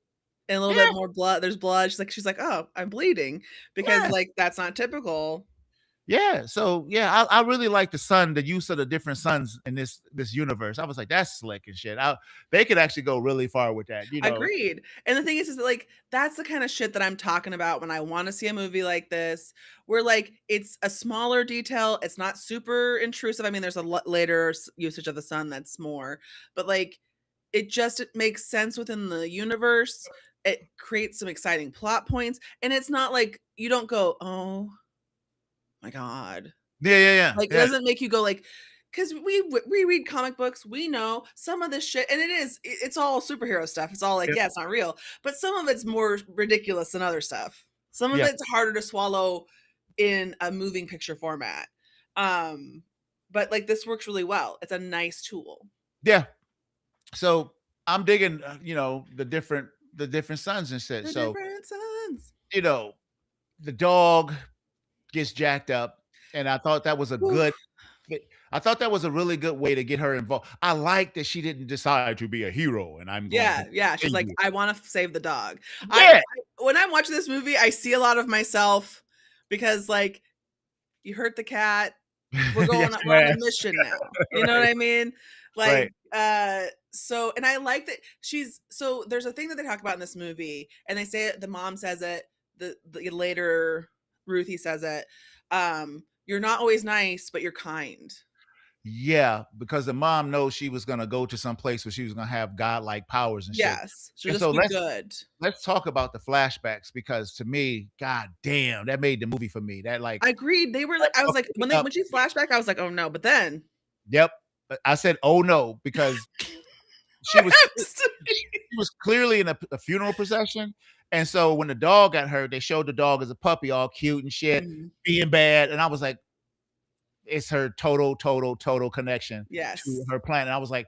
and a little Yeah, bit more blood. There's blood. She's like, "Oh, I'm bleeding," because yeah. like that's not typical. Yeah, so yeah, I really like the sun, the use of the different suns in this universe. I was like, that's slick and shit. They could actually go really far with that. Agreed. And the thing is that like that's the kind of shit that I'm talking about when I want to see a movie like this, where like it's a smaller detail. It's not super intrusive. I mean, there's a later usage of the sun that's more, but like it makes sense within the universe. It creates some exciting plot points, and it's not like you don't go, oh my god. Yeah, yeah, yeah, Like, it yeah, doesn't make you go like, because we read comic books, we know some of this shit, and it's all superhero stuff. It's all like, yeah, yeah, it's not real, but some of it's more ridiculous than other stuff. Some of yeah, it's harder to swallow in a moving picture format. Um, but like this works really well. It's a nice tool. yeah. So I'm digging, the different suns and shit. The So different suns. you know, the dog gets jacked up. And I thought that was a good Oof. I thought that was a really good way to get her involved. I like that she didn't decide to be a hero, and I'm going to Yeah, yeah, she's like, continue. "I wanna save the dog." Yeah. When I'm watching this movie, I see a lot of myself because, like, you hurt the cat, Yes, we're on a yes. mission now, you know what Right, I mean? right. Like, so and I like that so there's a thing that they talk about in this movie, and they say it the mom says it, the later Ruthie says it, "You're not always nice, but you're kind." Yeah, because the mom knows she was gonna go to some place where she was gonna have godlike powers and shit. Yes, so And just so be let's good. let's talk about the flashbacks because to me, god damn, that made the movie for me. That like I agreed, they were that like I was fucked like, me when up. she flashed back, I was like, "Oh, no," but then Yep. I said, "Oh no," because she was she was clearly in a funeral procession. And so when the dog got hurt, they showed the dog as a puppy, all cute and shit, Mhm. being bad. And I was like, it's her total connection to Yes. her planet. I was like,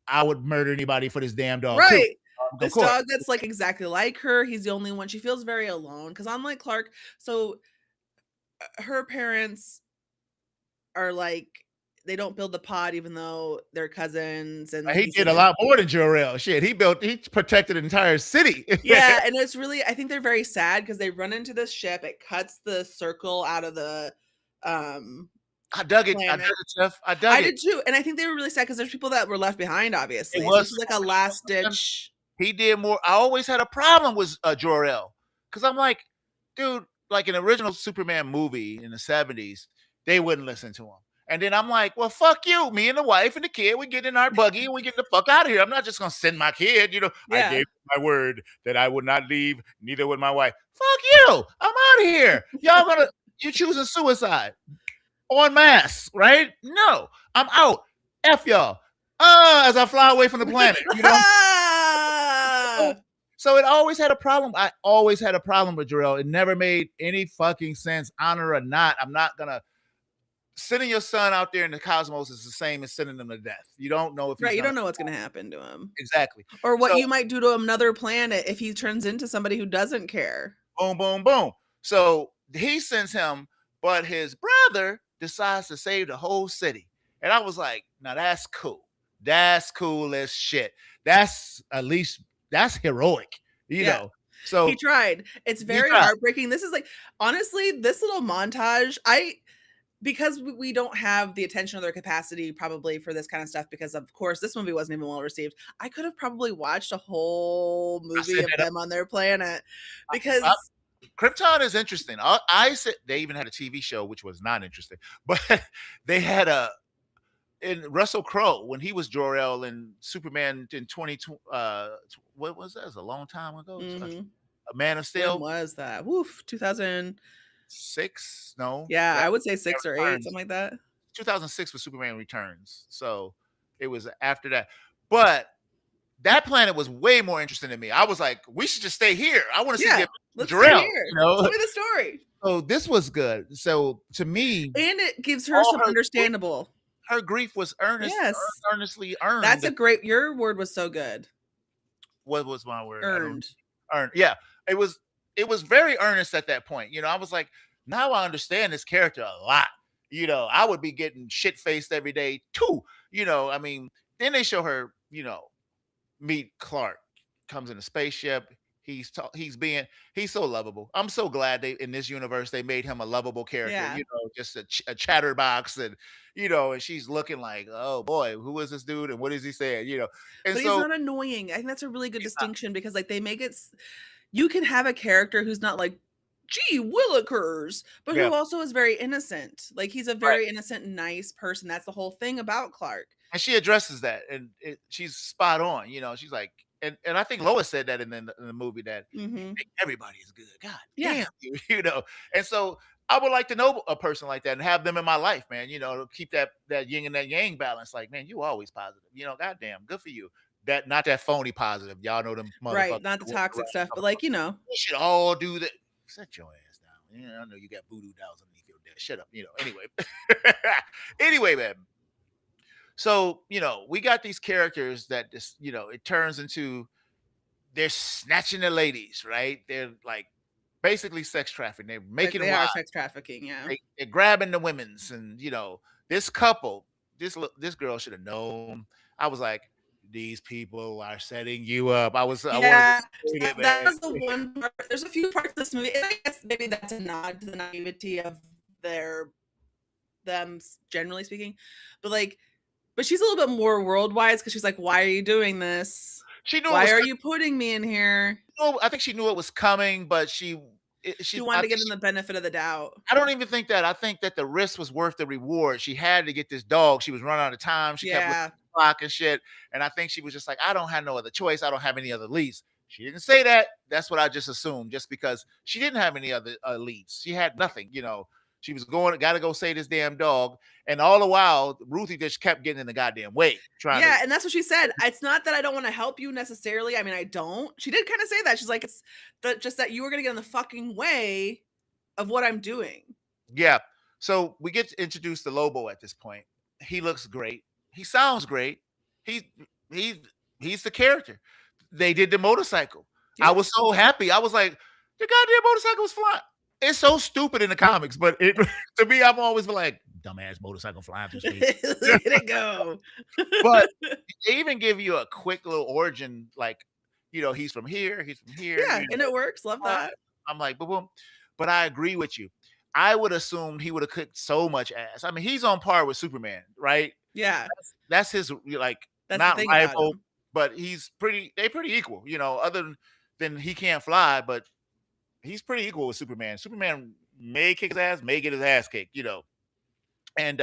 I would murder anybody for this damn dog too. Right. Of This course. dog that's, like, exactly like her, he's the only one she feels very alone because unlike Clark so, her parents are, like they don't build the pod even though they're cousins, and He he did said a that lot more than Jor-El. Shit, he protected an entire city. yeah, and it's really I think they're very sad because they run into this ship, it cuts the circle out of the, um, I dug it. I dug planet. it, Jeff. I dug I it. did too, and I think they were really sad because there's people that were left behind, It obviously, so this was is like a last ditch he did more. I always had a problem with Jor-El because I'm like, dude, like an original Superman movie in the '70s, they wouldn't listen to him. And then I'm like, well, fuck you. Me and the wife and the kid, we get in our buggy and we get the fuck out of here. I'm not just gonna send my kid. I Yeah. gave my word that I would not leave. Neither would my wife. Fuck you. I'm out of here. You choosing suicide en masse, right? No, I'm out. F y'all. As I fly away from the planet. So it always had a problem. I always had a problem with Jarrell. It never made any fucking sense, honor or not. I'm not gonna sending your son out there in the cosmos is the same as sending him to death. You don't know if he's Right, you gonna don't know what's gonna happen to him. exactly. Or what So you might do to another planet if he turns into somebody who doesn't care. boom, boom, boom. So he sends him, but his brother decides to save the whole city. And I was like, now that's cool. That's cool as shit. That's at least that's heroic, you Yeah, know. he So tried. It's he very tried. heartbreaking. This is like honestly, this little montage, because we don't have the attention or their capacity probably for this kind of stuff because of course this movie wasn't even well received. I could have probably watched a whole I movie said of that them on their planet up. because Krypton is interesting. I said they even had a TV show which was not interesting, but they had a in Russell Crowe when he was Jor-El in Superman in 2020. What was that? It was a long time ago. mhm. A Man of When Steel was that? Woof, 2000 6. No, yeah, that I was would say Superman 6 or 8, Returns. something like that. 2006 was Superman Returns. So it was after that. But that planet was way more interesting to me. I was like, we should just stay here. I want to see Yeah, the let's stay Jor-El. here. Tell me the story. So this was good. So to me, And it gives her all some understandable. her grief was Yes. earnestly That's earned. a great your word was so good. What was my word? I don't Earned. earn. Yeah, it was very earnest at that point. I was like, now I understand this character a lot. I would be getting shit faced every day too. I mean, then they show her, meet Clark, comes in a spaceship. He's so lovable. I'm so glad they in this universe they made him a lovable character. Yeah. Just a chatterbox, and she's looking like, oh boy, who is this dude and what is he saying? And But he's so not annoying. I think that's a really good he's not distinction because, like, they make it you can have a character who's not like, "Gee willikers," but yeah who also is very innocent. Like, he's a right. very innocent, nice person. That's the whole thing about Clark. And she addresses that, and she's spot on. She's like, and I think Lois said that in the movie that you Mhm. think everybody is good. God Yeah. damn you, And so I would like to know a person like that and have them in my life, man. To keep that yin and that yang balance. Like, man, you always positive. Goddamn, good for you. That not that phony positive. Y'all know them motherfuckers Right, not the walking toxic around stuff, but, talking like, about, we should all do that. Set your ass down. I know you got voodoo dolls underneath your desk. Shut up. Anyway. Anyway, man. So, we got these characters that just, it turns into they're snatching the ladies, right? They're like basically sex trafficking. They're Like, making they are wives. sex trafficking, yeah. They're grabbing the women's, and this couple, this girl should have known. I was like, these people are setting you up. I wanted to Yeah, sing it, that man. was the one part. There's a few parts of this movie, and I guess maybe that's a nod to the naivety of their them generally speaking, but, like but she's a little bit more world-wise because she's like, "Why are you doing this? She knew it Why was. are you putting me in here?" I think she knew it was coming, but She I wanted to think give them the benefit of the doubt. I don't even think that. I think that the risk was worth the reward. She had to get this dog. She was running out of time. She kept looking Yeah. at the clock and shit. And I think she was just like, I don't have no other choice. I don't have any other leads. She didn't say that. That's what I just assumed, just because she didn't have any other leads. She had nothing. She was got to go save this damn dog. And all the while, Ruthie just kept getting in the goddamn way, trying to. Yeah, and that's what she said. It's not that I don't wanna help you necessarily, I mean, I don't. She did kinda say that. She's like, "It's just that you were gonna get in the fucking way of what I'm doing." Yeah. So we get introduced to Lobo at this point. He looks great. He sounds great. He he's he's the character. They did the motorcycle. I Yeah. was so happy. I was like, the goddamn motorcycle was flying. It's so stupid in the comics, but it to me, I'm always like, dumbass motorcycle flying through space. Look at it go. But they even give you a quick little origin, like, he's from here, he's from here. Yeah, and it works, love that. I'm like, boom, boom. But I agree with you. I would assume he would have kicked so much ass. I mean, he's on par with Superman, right? Yeah, That's his like that's the not thing about rival, him. but they pretty equal, other than he can't fly, but he's pretty equal with Superman. Superman may kick his ass, may get his ass kicked. And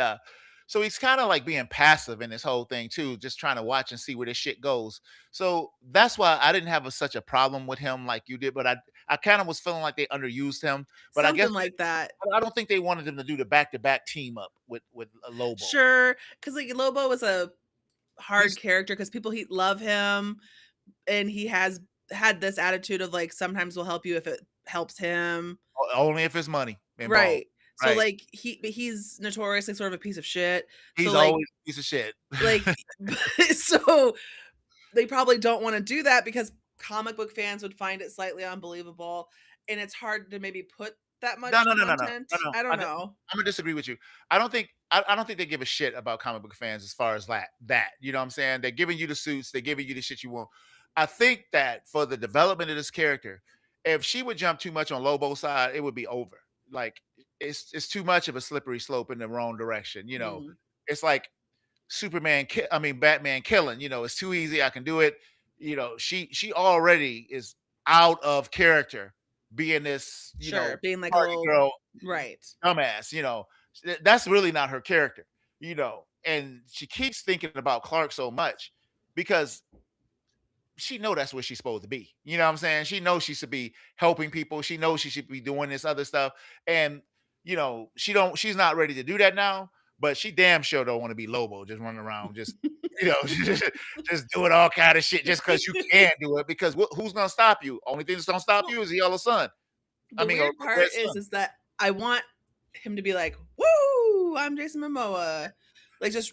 so he's kind of like being passive in this whole thing too, just trying to watch and see where this shit goes. So that's why I didn't have such a problem with him like you did, but I kind of was feeling like they underused him. But I guess Something like that. I don't think they wanted him to do the back to back team up with Lobo. Sure, because like, Lobo was a hard He's character because people he love him, and he has had this attitude of, like, sometimes will help you if it helps him. only if it's money involved, Right. So, right? like, he's notoriously sort of a piece of shit. So, He's like always a piece of shit. like, so they probably don't wanna do that because comic book fans would find it slightly unbelievable, and it's hard to maybe put that much No, no, no, no, no, content. no, no. I don't know. I'm gonna disagree with you. I don't think they give a shit about comic book fans as far as that. You know what I'm saying? They're giving you the suits, they're giving you the shit you want. I think that for the development of this character, if she would jump too much on Lobo's side, it would be over. Like it's too much of a slippery slope in the wrong direction. Mm, It's like Batman killing. It's too easy. I can do it. She already is out of character being this, sure, being like a party little girl right. dumbass. That's really not her character. And she keeps thinking about Clark so much because she know that's where she's supposed to be. You know what I'm saying? She knows she should be helping people. She knows she should be doing this other stuff. And she's not ready to do that now, but she damn sure don't want to be Lobo just running around just just doing all kind of shit just because you can do it. Because who's gonna stop you? Only thing that's gonna stop Well, you is the yellow sun. I the mean, weird a red part sun. is that I want him to be like, "Woo, I'm Jason Momoa." Like, just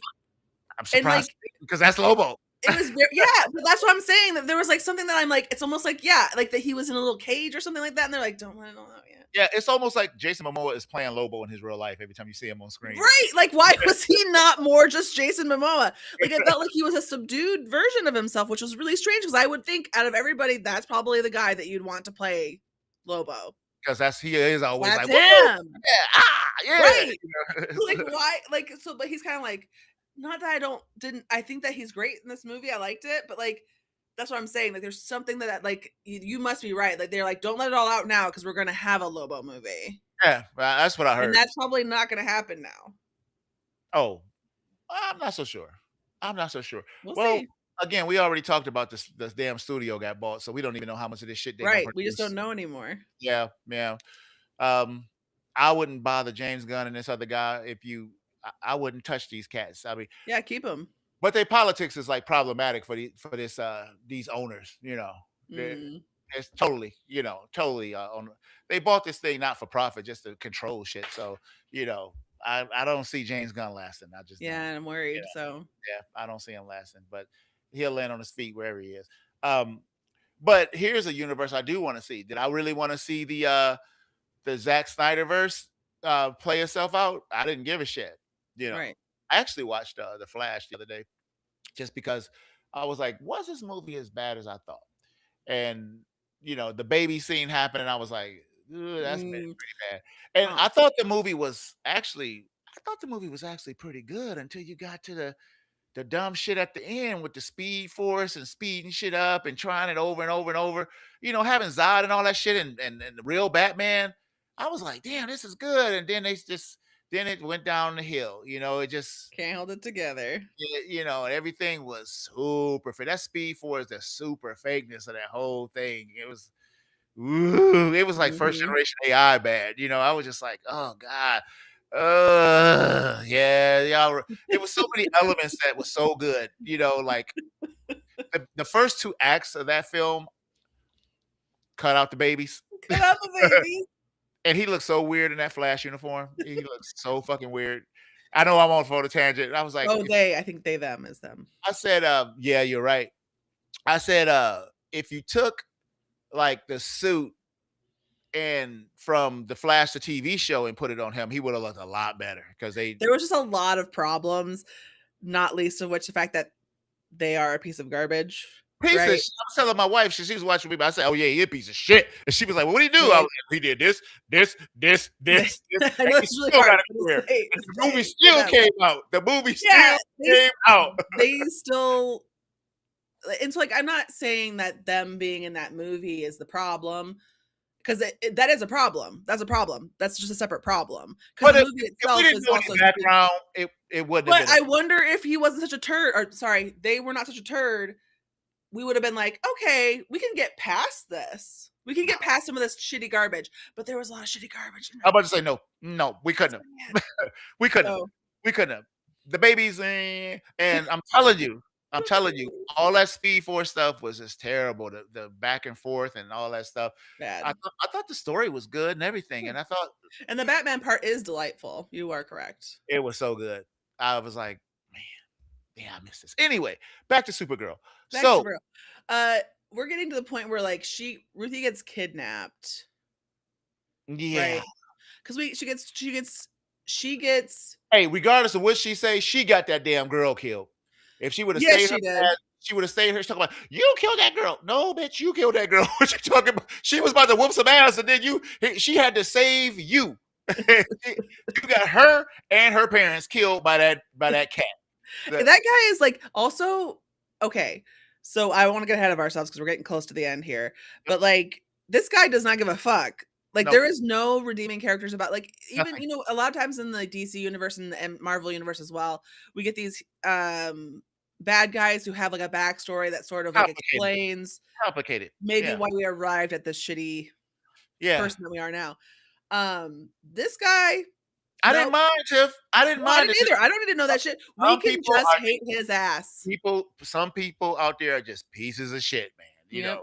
I'm and, surprised like, because that's Lobo. it was ver yeah, but that's what I'm saying, that there was, like, something that I'm like it's almost like, yeah, like, that he was in a little cage or something like that, and they're like, "Don't let it all out yet." Yeah, it's almost like Jason Momoa is playing Lobo in his real life every time you see him on screen. Right, like, why was he not more just Jason Momoa? Like, it felt like he was a subdued version of himself, which was really strange because I would think out of everybody, that's probably the guy that you'd want to play Lobo. Because he is always That's like, "Whoa, him! yeah, ah, yeah." Right! Like, why like, so but he's kinda like, not that I didn't I think that he's great in this movie, I liked it, but, like, that's what I'm saying, like, there's something that, like, you must be right, like, they're like, "Don't let it all out now because 'cause we're gonna have a Lobo movie." Yeah, that's what I And heard. that's probably not gonna happen now. Oh, I'm not so sure. I'm not so sure. We'll Well, see. again, we already talked about this damn studio got bought, so we don't even know how much of this shit they're gonna Right, we just produce. don't know anymore. Yeah, yeah. Um, I wouldn't bother James Gunn and this other guy if I wouldn't touch these cats. I mean, Yeah, keep him. but their politics is like problematic for these owners. They're Mm. it's totally on. They bought this thing not for profit, just to control shit. So I don't see James Gunn lasting. I just don't. Yeah, I'm worried, so Yeah, I don't see him lasting, but he'll land on his feet wherever he is. Um, But here's a universe I do want to see. Did I really want to see the Zack Snyderverse play itself out? I didn't give a shit. You know, Right. I actually watched the Flash the other day just because I was like, was this movie as bad as I thought? And the baby scene happened, and I was like, "Ooh, that's been Mm, pretty bad." And huh. I thought the movie was actually pretty good until you got to the dumb shit at the end with the speed force and speeding shit up and trying it over and over and over. Having Zod and all that shit and the real Batman. I was like, damn, this is good. And then it went down the hill. It just Can't hold it together. everything was super fake. That speed force, the super fakeness of that whole thing. It was like first Mhm. generation AI bad. I was just like, oh God. Yeah, y'all it was so many elements that was so good, like the first 2 acts of that film cut out the babies. Cut out the baby. And he looks so weird in that Flash uniform. He looks so fucking weird. I know I'm on for the tangent. I was like, Oh, if they. I think they, them is them. I said, yeah, you're right. I said, if you took like the suit and from the Flash the TV show and put it on him, he would have looked a lot better because they There was just a lot of problems, not least of which the fact that they are a piece of garbage, piece of right? shit. I was telling my wife, she was watching me, but I said, "Oh yeah, he a piece of shit." And she was like, "Well, what did he do?" I was They like, "He did this, this, this, they this, this, I and know he it's really still hard, got a but career." And it's the movie they for still them. came out. The movie Yeah, still came out. they still and so, like, I'm not saying that them being in that movie is the problem, 'cause that is a problem. That's a problem. That's just a separate problem. Because But the if, movie if we itself didn't is know also any super. background, it wouldn't have But been a I wonder if he wasn't such a turd, or sorry, they were not such a turd, we would have been like, "Okay, we can get past this. We can get past some of this shitty garbage." But there was a lot of shitty garbage in I'm it. about to say no, no, we couldn't So, man. have. We couldn't have. So We couldn't have. The babies, and I'm telling you, all that Speed Force stuff was just terrible. The back and forth and all that stuff. I bad. thought I thought the story was good and everything, Yeah. and I thought And the Batman part is delightful. You are correct. it was so good. I was like, man, yeah, I missed this. Anyway, back to Supergirl. Back to So Supergirl. We're getting to the point where, like, Ruthie gets kidnapped, yeah, right? Because she gets hey, regardless of what she say, she got that damn girl killed. If she would have yes, stayed her she did. past, she would have stayed here. She's talking about you killed that girl. No, bitch, you killed that girl. What you talking about? She was about to whoop some ass, and then she had to save you. You got her and her parents killed by that cat. That The- guy is, like, also okay, so I wanna get ahead of ourselves because 'cause we're getting close to the end here, but, like, this guy does not give a fuck. Like, no, there is no redeeming characters about, like, even, nothing. a lot of times in the DC universe and Marvel universe as well, we get these, bad guys who have, like, a backstory that sort of, like, Complicated. explains Complicated. maybe Yeah. why we arrived at this shitty Yeah. person that we are now. This guy, I didn't nope. mind, Tiff. I didn't No, I mind didn't it. Just either. I don't need to know that shit. We some can people just are hate his ass. some people out there are just pieces of shit, man. Yep.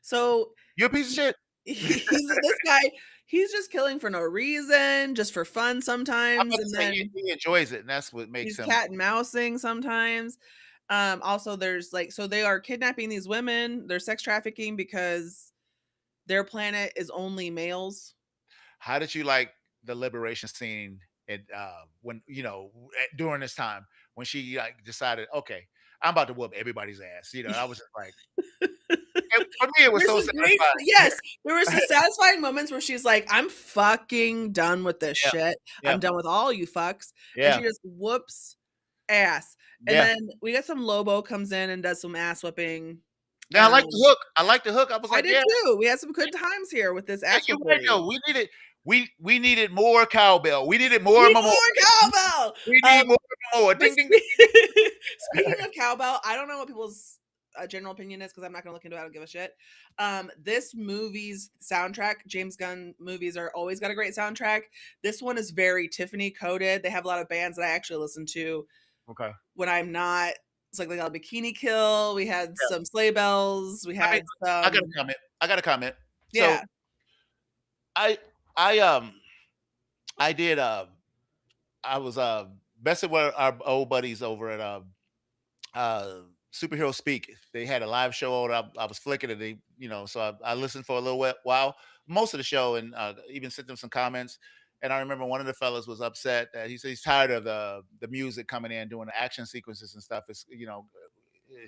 So You're a piece of shit. this guy, he's just killing for no reason, just for fun I'm sometimes, about to and say then he enjoys it, and that's what makes he's him. cat and mousing sometimes. Also there's like so they are kidnapping these women, they're sex trafficking because their planet is only males. How did you like the liberation scene at when during this time when she like decided, okay, I'm about to whoop everybody's ass. I was just like, for me, it was There's so some great satisfying. yes, there was the satisfying moments where she's like, "I'm fucking done with this Yeah, shit. yeah, I'm done with all you fucks," and she yeah, just whoops ass. And yeah. then we got some Lobo comes in and does some ass whipping. Now I like the Um, hook. I like the hook. I was I like, did yeah, too. We had some good times here with this yeah, ass you're right whippery. though. We needed more cowbell. We needed We more need more. more cowbell. We need more. But Ding ding ding. speaking of cowbell, I don't know what people's general opinion is because I'm not going to look into it. I don't give a shit. This movie's soundtrack, James Gunn movies are always got a great soundtrack. This one is very Tiffany coded. They have a lot of bands that I actually listen to Okay. when I'm not. It's like they got a Bikini Kill. We had Yeah. some Sleigh Bells. We I mean, had I got some, a comment. I got a comment. So yeah. I I I did I was messing with our old buddies over at Superhero Speak. They had a live show on. I was flicking it. They, so I listened for a little while, most of the show, and even sent them some comments. And I remember one of the fellas was upset that he said he's tired of the music coming in, doing the action sequences and stuff. It's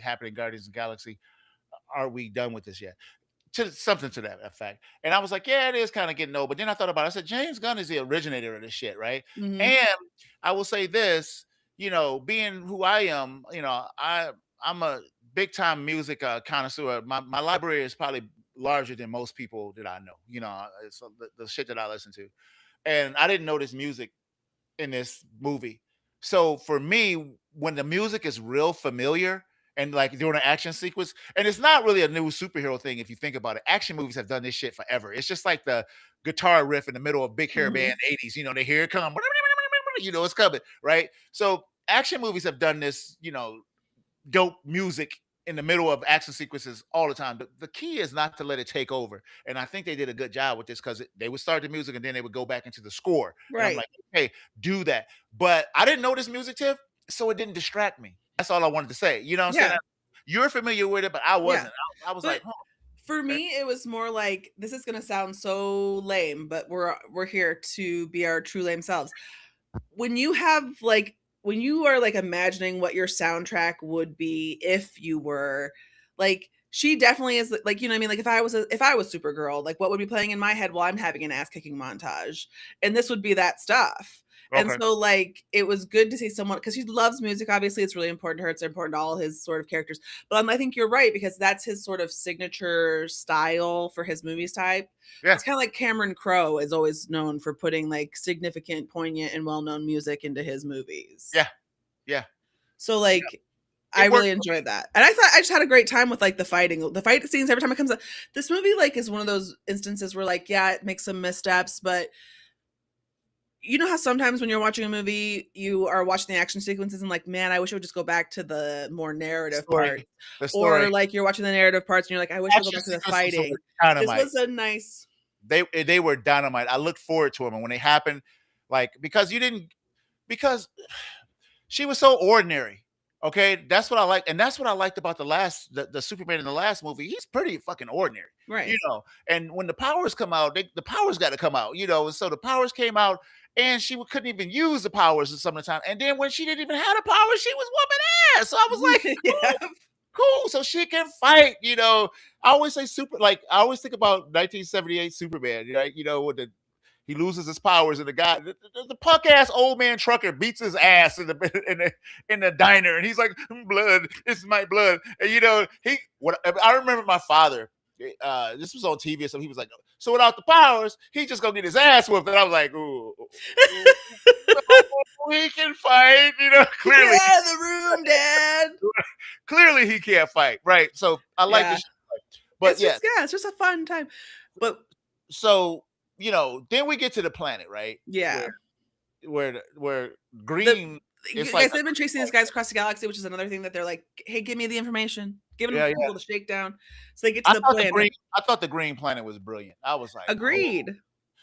happening in Guardians of the Galaxy. Are we done with this yet? To something to that effect. And I was like, yeah, it is kind of getting old. But then I thought about it. I said, James Gunn is the originator of this shit, right? Mhm. And I will say this, being who I am, I'm a big time music connoisseur. My library is probably larger than most people that I know. It's the shit that I listen to. And I didn't know this music in this movie. So for me, when the music is real familiar and like during an action sequence, and it's not really a new superhero thing if you think about it. Action movies have done this shit forever. It's just like the guitar riff in the middle of Big Hair Band Mhm. 80s. They hear it come, it's coming, right? So action movies have done this, dope music in the middle of action sequences all the time. The key is not to let it take over. And I think they did a good job with this because they would start the music and then they would go back into the score. And I'm Right. like, okay, do that. But I didn't know this music, Tiff, so it didn't distract me. That's all I wanted to say. You know what I'm saying? Yeah. You're familiar with it, but I Yeah. wasn't. I was But like, huh, for okay. me, it was more like this is gonna sound so lame, but we're here to be our true lame selves. When you have like when you are like imagining what your soundtrack would be if you were like she definitely is like you know what I mean like if I was Supergirl like what would be playing in my head while I'm having an ass kicking montage and this would be that stuff. And Okay. so like it was good to see someone because she loves music obviously it's really important to her it's important to all his sort of characters but I think you're right because that's his sort of signature style for his movies type. Yeah. It's kind of like Cameron Crowe is always known for putting like significant, poignant, and well-known music into his movies. Yeah. Yeah. So like I It really worked. enjoyed that. And I thought I just had a great time with like the fighting. The fight scenes every time it comes up. This movie like is one of those instances where like yeah, it makes some missteps, but you know how sometimes when you're watching a movie, you are watching the action sequences and like, man, I wish I would just go back to the more narrative Story. part. The story. Or like you're watching the narrative parts and you're like, I wish I would go Action back to the sequences were fighting. This dynamite. was a nice They were dynamite. I looked forward to them. And when they happened, like, because she was so ordinary. Okay, that's what I like, and that's what I liked about the Superman in the last movie. He's pretty fucking ordinary, right. And when the powers come out, the powers got to come out, And so the powers came out, and she couldn't even use the powers some of the time. And then when she didn't even have the powers, she was whooping ass. So I was like, Yeah. cool. So she can fight. I always say I always think about 1978 Superman, right? With he loses his powers, and the punk ass old man trucker beats his ass in the diner, and he's like, "Blood, it's my blood." And what I remember my father. This was on TV, so he was like, "So without the powers, he just gonna get his ass whooped." And I was like, "Ooh, he can fight." Get Clearly, out of the room, Dad. clearly he can't fight, right? So I like Yeah. this, but yeah. It's just a fun time. But So then we get to the planet, right? yeah. Where The Green, it's you like guys they've been chasing these guys across the galaxy, which is another thing that they're like, "Hey, give me the information." Giving them yeah, people yeah. to shake down. So they get to the planet. I thought the Green Planet was brilliant. I was like, oh, Agreed.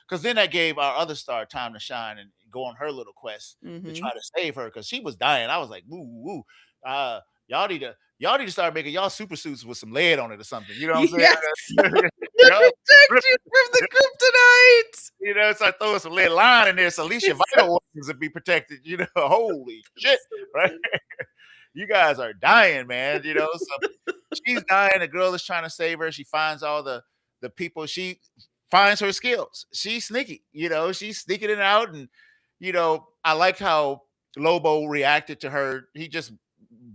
because then that gave our other star time to shine and go on her little quest to try Mhm. to save her because she was dying. I was like, woo, woo. Uh, y'all need to start making y'all super suits with some lead on it or something. You know what I'm saying? Yes. To y'all, protect you from the kryptonite. start throwing some lead line in there so at least your vital organs would be protected. Holy shit, right? You guys are dying, man. So she's dying. The girl is trying to save her. She finds all the people. She finds her skills. She's sneaky. She's sneaking it out. And I like how Lobo reacted to her. He just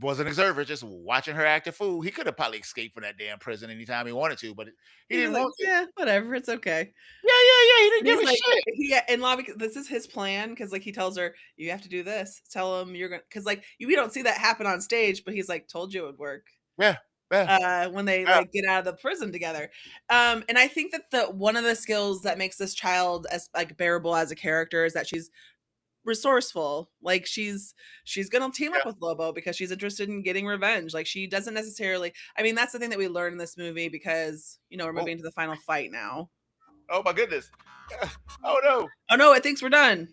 was an observer, just watching her act a fool. He could have probably escaped from that damn prison anytime he wanted to, but he He was didn't like, want to. "Yeah, whatever, it's okay." Yeah, yeah, yeah. He didn't And give he's a like shit. he and Lavi this is his plan because like, he tells her, "You have to do this. Tell him you're gonna because like, we don't see that happen on stage, but he's like, "Told you it would work." Yeah, yeah, When they, yeah. like, get out of the prison together. And I think that the one of the skills that makes this child as, like, bearable as a character is that she's resourceful. Like, she's gonna team up Yeah. with Lobo because she's interested in getting revenge. Like, she doesn't necessarily I mean, that's the thing that we learn in this movie because, we're Oh, moving into the final fight now. oh my goodness. Oh no, "Oh, no, it thinks we're done."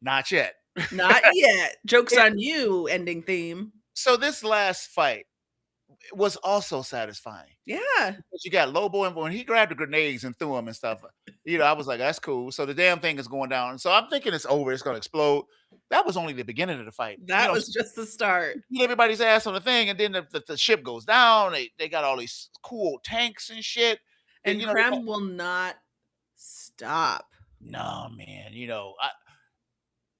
not yet. "Not yet. Joke's on you, ending theme." So this last fight was also satisfying. Yeah, But you got Lobo, and when he grabbed the grenades and threw them and stuff, I was like, "That's cool." So the damn thing is going down. So I'm thinking it's over. It's gonna explode. That was only the beginning of the fight. that was just the start. Beat everybody's ass on the thing, and then the ship goes down. They got all these cool tanks and shit. That And Krem will not stop. no man.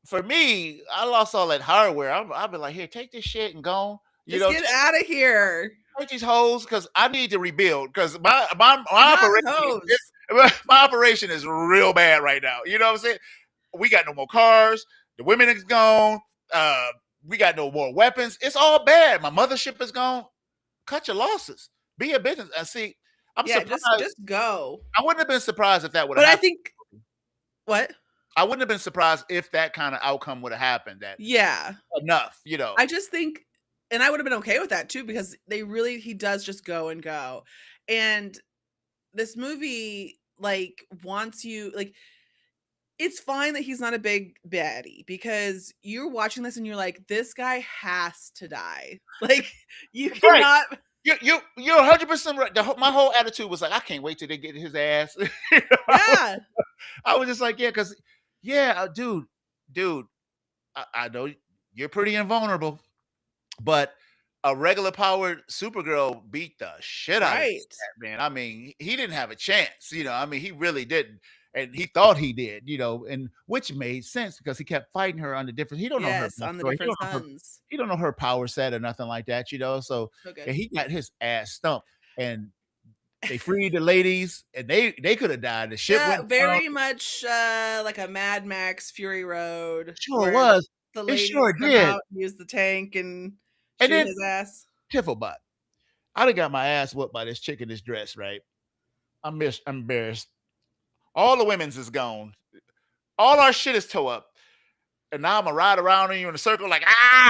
For me, I lost all that hardware. I've been like, here, take this shit and go. Just get out of here. Take these hoes because I need to rebuild because my Not operation is, hose. my operation is real bad right now. You know what I'm saying? We got no more cars. The women is gone. Uh, we got no more weapons. It's all bad. My mothership is gone. Cut your losses. Be a business. And see, I'm Yeah, surprised. just go. I wouldn't have been surprised if that would have But I happened. think what? I wouldn't have been surprised if that kind of outcome would have happened. That Yeah. enough. I just think and I would have been okay with that too because he does just go and go. And this movie like wants you like it's fine that he's not a big baddie because you're watching this and you're like, this guy has to die. Like you Right. cannot. You're 100% right. My whole attitude was like, I can't wait till they get his ass. Yeah. I was just like, yeah, because dude, I know you're pretty invulnerable, but a regular powered Supergirl beat the shit out of this Right. cat, man. I mean, he didn't have a chance. I mean, he really didn't. And he thought he did, and which made sense because he kept fighting her on the different. He don't know her Yes, on the backstory. different suns. He don't know her power set or nothing like that. So So good. and he got his ass stumped, and they freed the ladies, and they could have died. The ship Yeah, went down. very much like a Mad Max Fury Road Sure where was. the It ladies sure come did. out, use the tank, and And shoot then his ass. Tifflebot. I done got my ass whooped by this chick in this dress, right? I'm embarrassed. All the women's is gone. All our shit is tore up. And now I'm gonna ride around you in a circle like,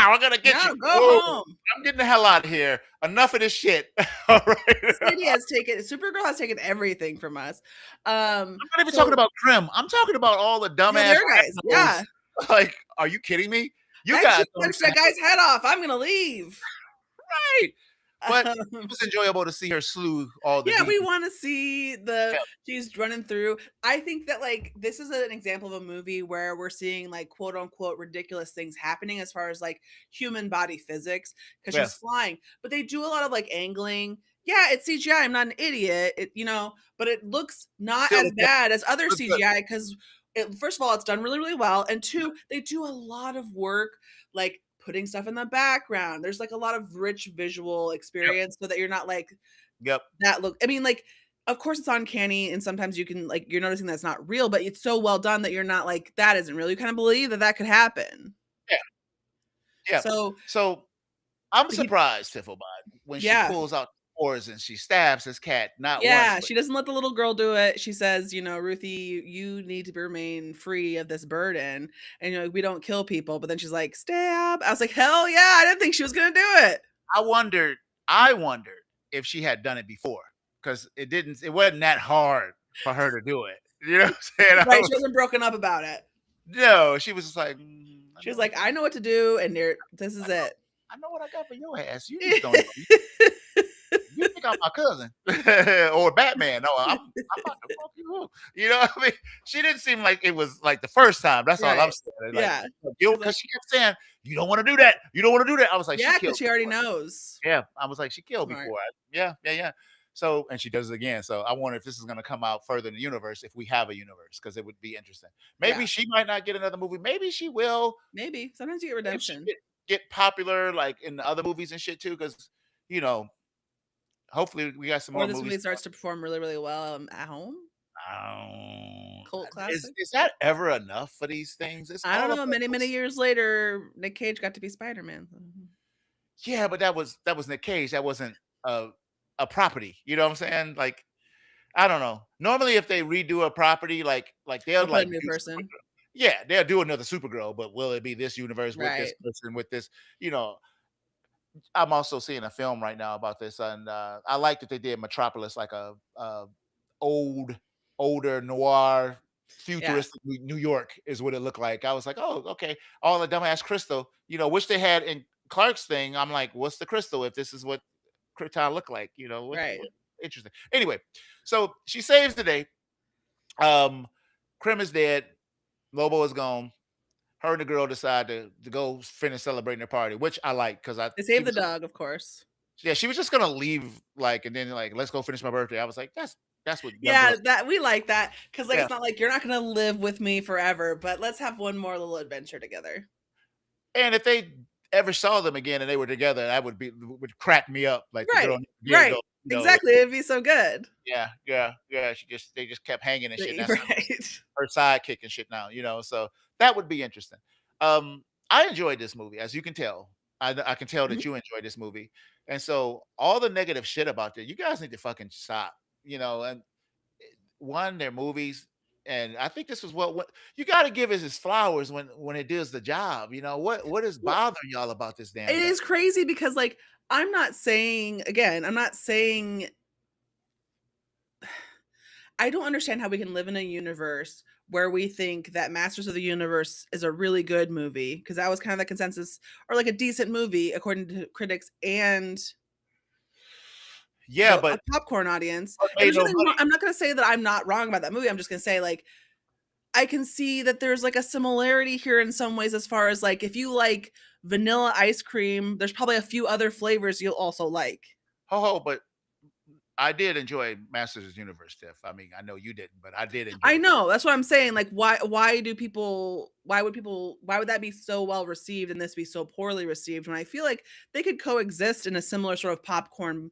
we're gonna get you. No, go Whoa, home. I'm getting the hell out of here. Enough of this shit. All right. This lady has taken Supergirl has taken everything from us. I'm not even talking So about Krim. I'm talking about all the the dumbass other guys, yeah. randos. Like, are you kidding me? You That guys chick don't punched that guy's head off. I'm gonna leave. right. But it Um, was enjoyable to see her slew all the yeah, we demons. want to see she's running through. I think that like this is an example of a movie where we're seeing like quote unquote ridiculous things happening as far as like human body physics because Yeah. she's flying, but they do a lot of like angling. Yeah, it's CGI. I'm not an idiot. But it looks not Still as bad as other looks good. CGI because first of all, it's done really, really well, and two, they do a lot of work like putting stuff in the background. There's like a lot of rich visual Yep. experience so that you're not like Yep. that look I mean, like, of course it's uncanny and sometimes you can like you're noticing that's not real, but it's so well done that you're not like, "That isn't real." You kinda believe that that could happen. Yeah. Yeah. So, So I'm he surprised, Tifflebot, when she yeah. pulls out oars and she stabs his cat not once, Yeah, but she doesn't let the little girl do it. She says, "Ruthie, you need to remain free of this burden, and, we don't kill people." But then she's like, "Stab." I was like, "Hell yeah." I didn't think she was gonna do it. I wondered I wondered if she had done it before because it wasn't that hard for her to do it. You know what I'm saying? Right, she wasn't broken up about it. No, she was just like, I She was know what like, "I know what to do, and this is it." I know what I got for your ass. You just don't know. You think I'm my cousin or Batman? No, I'm about to fuck you up. You know what I mean? She didn't seem like it was like the first time. That's all I'm Right. saying. Like Yeah. guilt She's like because she kept saying, "You don't want to do that. You don't want to do that." I was like, "She yeah, because killed she already before." knows. Yeah, I was like, "She killed Smart. before." Yeah, yeah, yeah. So and she does it again. So I wonder if this is going to come out further in the universe if we have a universe because it would be interesting. Maybe Yeah, she might not get another movie. Maybe she will maybe. Sometimes you get if she redemption. get popular like in the other movies and shit too. Because you know hopefully we got some Or more this movies. movie starts to perform really, really well, at home. Um, Cult is classic. is that ever enough for these things? It's I don't all know, about many, many those years later, Nick Cage got to be Spider-Man. yeah, but that was Nick Cage. That wasn't a a property. You know what I'm saying? Like, I don't know. Normally, if they redo a property, like they'll They'll put a like new do person. yeah, they'll do another Supergirl, but will it be this universe with this Right. person with this? You know, I'm also seeing a film right now about this, and I like that they did Metropolis like a old, older noir, Yeah. futuristic New York is what it looked like. I was like, oh, okay. All the dumbass Crystal, which they had in Clark's thing, I'm like, what's the crystal if this is what Krypton look like? Right. What interesting. Anyway, so she saves the day. Um, Krim is dead. Lobo is gone. Her and the girl decide to go finish celebrating their party, which I like because I They she save the was dog, of course. yeah, she was just gonna leave like and then like let's go finish my birthday. I was like, that's what young Yeah, girls that we like that because like yeah. it's not like you're not gonna live with me forever, but let's have one more little adventure together. And if they ever saw them again and they were together, that would crack me up. Like the girl Right, never did right. go, Exactly. It'd be so good. yeah, yeah, yeah. They just kept hanging and shit. And that's Right. her sidekick and shit now. So that would be interesting. I enjoyed this movie, as you can tell. I can tell Mhm. that you enjoyed this movie, and so all the negative shit about it, you guys need to fucking stop. And one, their movies, and I think this was what you got to give us his flowers when it does the job. What is Well, bothering y'all about this it damn thing? is crazy because, like, I'm not saying I don't understand how we can live in a universe where we think that Masters of the Universe is a really good movie because that was kind of the consensus, or like a decent movie according to critics and Yeah, the but popcorn audience. And made there's no nothing money. wrong, I'm not gonna say that I'm not wrong about that movie. I'm just gonna say, like, I can see that there's like a similarity here in some ways as far as like if you like vanilla ice cream, there's probably a few other flavors you'll also like. Ho ho, but I did enjoy Masters of the Universe, Tiff. I mean, I know you didn't, but I did I enjoy it. know, that's what I'm saying, like, why would that be so well received and this be so poorly received when I feel like they could coexist in a similar sort of popcorn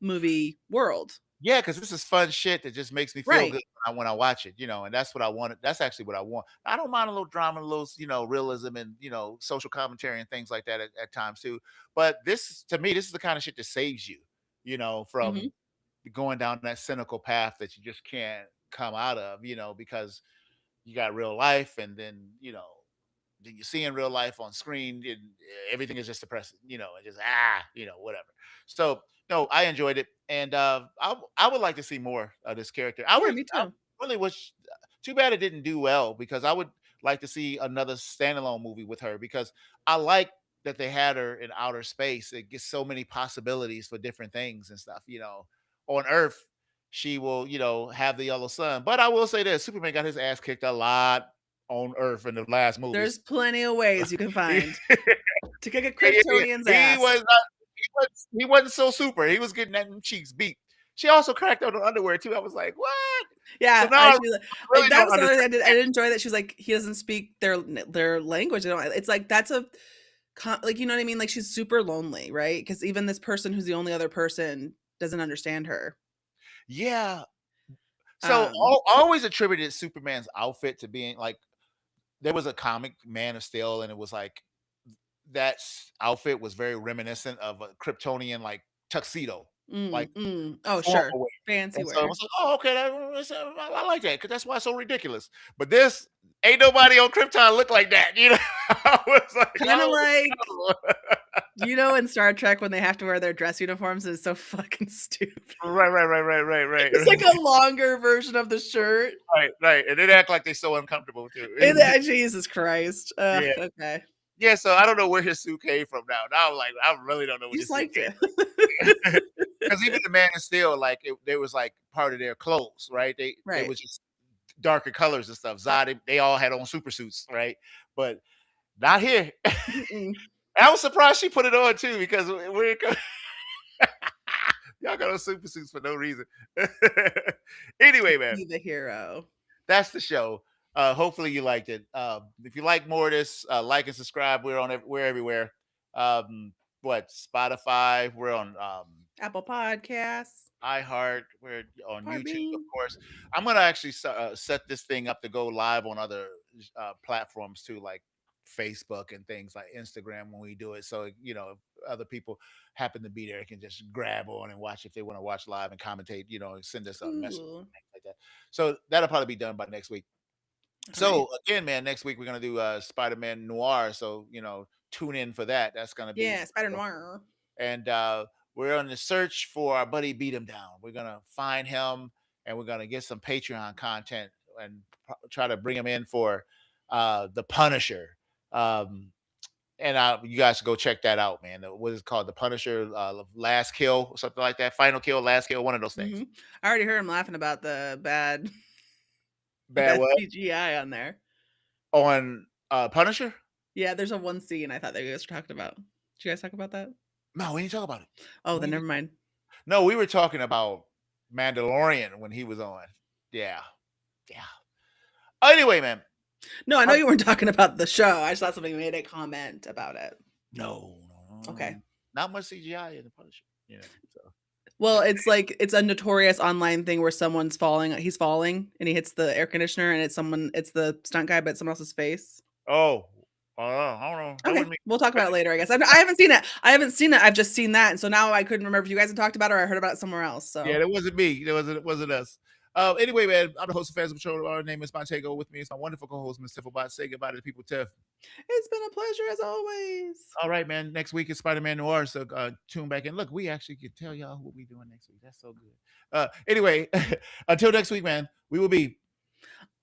movie world. Yeah, because this is fun shit that just makes me feel Right. good when I watch it, and that's what I wanted. That's actually what I want. I don't mind a little drama, a little, realism and, social commentary and things like that at times too. But to me, this is the kind of shit that saves you, Mhm. from going down that cynical path that you just can't come out of, because you got real life and then you see in real life on screen, everything is just depressing, and just whatever. So no, I enjoyed it, and I would like to see more of this character. Yeah, me I too. really wish. Too bad it didn't do well because I would like to see another standalone movie with her because I like that they had her in outer space. It gives so many possibilities for different things and stuff. On Earth, she will, have the yellow sun. But I will say this: Superman got his ass kicked a lot on Earth in the last movies. There's plenty of ways you can Yeah, find to kick a yeah, yeah. Kryptonian's He ass. was not, he wasn't so super. He was getting that them cheeks beat. She also cracked on the underwear too. I was like, "What?" So Yeah, now I I she like, really that don't was the other understand. thing I did enjoy that she was like, "He doesn't speak their language." I don't It's like, that's a like, you know what I mean? Like, she's super lonely, right? Because even this person who's the only other person doesn't understand her. Yeah. So Um, I always attributed Superman's outfit to being like there was a comic Man of Steel, and it was like that outfit was very reminiscent of a Kryptonian like tuxedo, like Oh, sure. formal wear. Fancy And so it wear. was like, oh, okay, I like that because that's why it's so ridiculous. But this ain't nobody on Krypton look like that. I was like, Kinda oh like, no. in Star Trek when they have to wear their dress uniforms, it's so fucking stupid. Right. It's like a longer version of the shirt. Right. And it act like they so uncomfortable too. And Jesus Christ. Ugh, Yeah. okay. Yeah, so I don't know where his suit came from now. Now I'm like, I really don't know where You this just suit liked it. came from. Because even the Man of Steel, like they was like part of their clothes, right? They Right. was just darker colors and stuff. Zod, they all had on super suits, right? But not here. Mm-mm. I was surprised she put it on too, because we're y'all got on super suits for no reason. Anyway, man, Be the hero. that's the show. Hopefully you liked it. If you like more of this, like and subscribe. We're everywhere. What Spotify? We're on Apple Podcasts. iHeart. We're on YouTube, of Podbean. course. I'm gonna actually set this thing up to go live on other platforms too, like Facebook and things like Instagram when we do it. So if other people happen to be there, can just grab on and watch if they want to watch live and commentate. And send us a message Ooh. things like that. So that'll probably be done by next week. Alright. So again, man, next week we're gonna do Spider-Man Noir. So tune in for that. That's gonna be Yeah, Spider Noir. and we're on the search for our buddy Beat Him Down. We're gonna find him and we're gonna get some Patreon content and try to bring him in for the Punisher. Um, And you guys should go check that out, man. What is it called? The Punisher, Last Kill, or something like that. Final Kill, Last Kill, one of those things. I already heard him laughing about the bad Bad what? CGI on there. On Punisher? Yeah, there's a one scene I thought that you guys were talking about. Did you guys talk about that? No, we didn't talk about it. Oh, then never mind. No, we were talking about Mandalorian when he was on. Yeah. Yeah. Anyway, man. No, I know you weren't talking about the show. I just thought somebody made a comment about it. No. Okay. Not much CGI in the Punisher. Yeah. So. Well, it's like it's a notorious online thing where someone's falling. He's falling and he hits the air conditioner, and it's the stunt guy, but someone else's face. Oh, I don't know. Okay, we'll talk about it later, I guess. I haven't seen it. I've just seen that, and so now I couldn't remember if you guys had talked about it or I heard about it somewhere else. So yeah, it wasn't me. It wasn't us. Anyway, man, I'm the host of Fans of Patrol. Our name is Montego. With me is my wonderful co-host, Miss Tifflebot. Say goodbye to the people, Tiff. It's been a pleasure as always. All right, man. Next week is Spider-Man Noir, so tune back in. Look, we actually can tell y'all what we're doing next week. That's so good. Anyway, until next week, man, we will be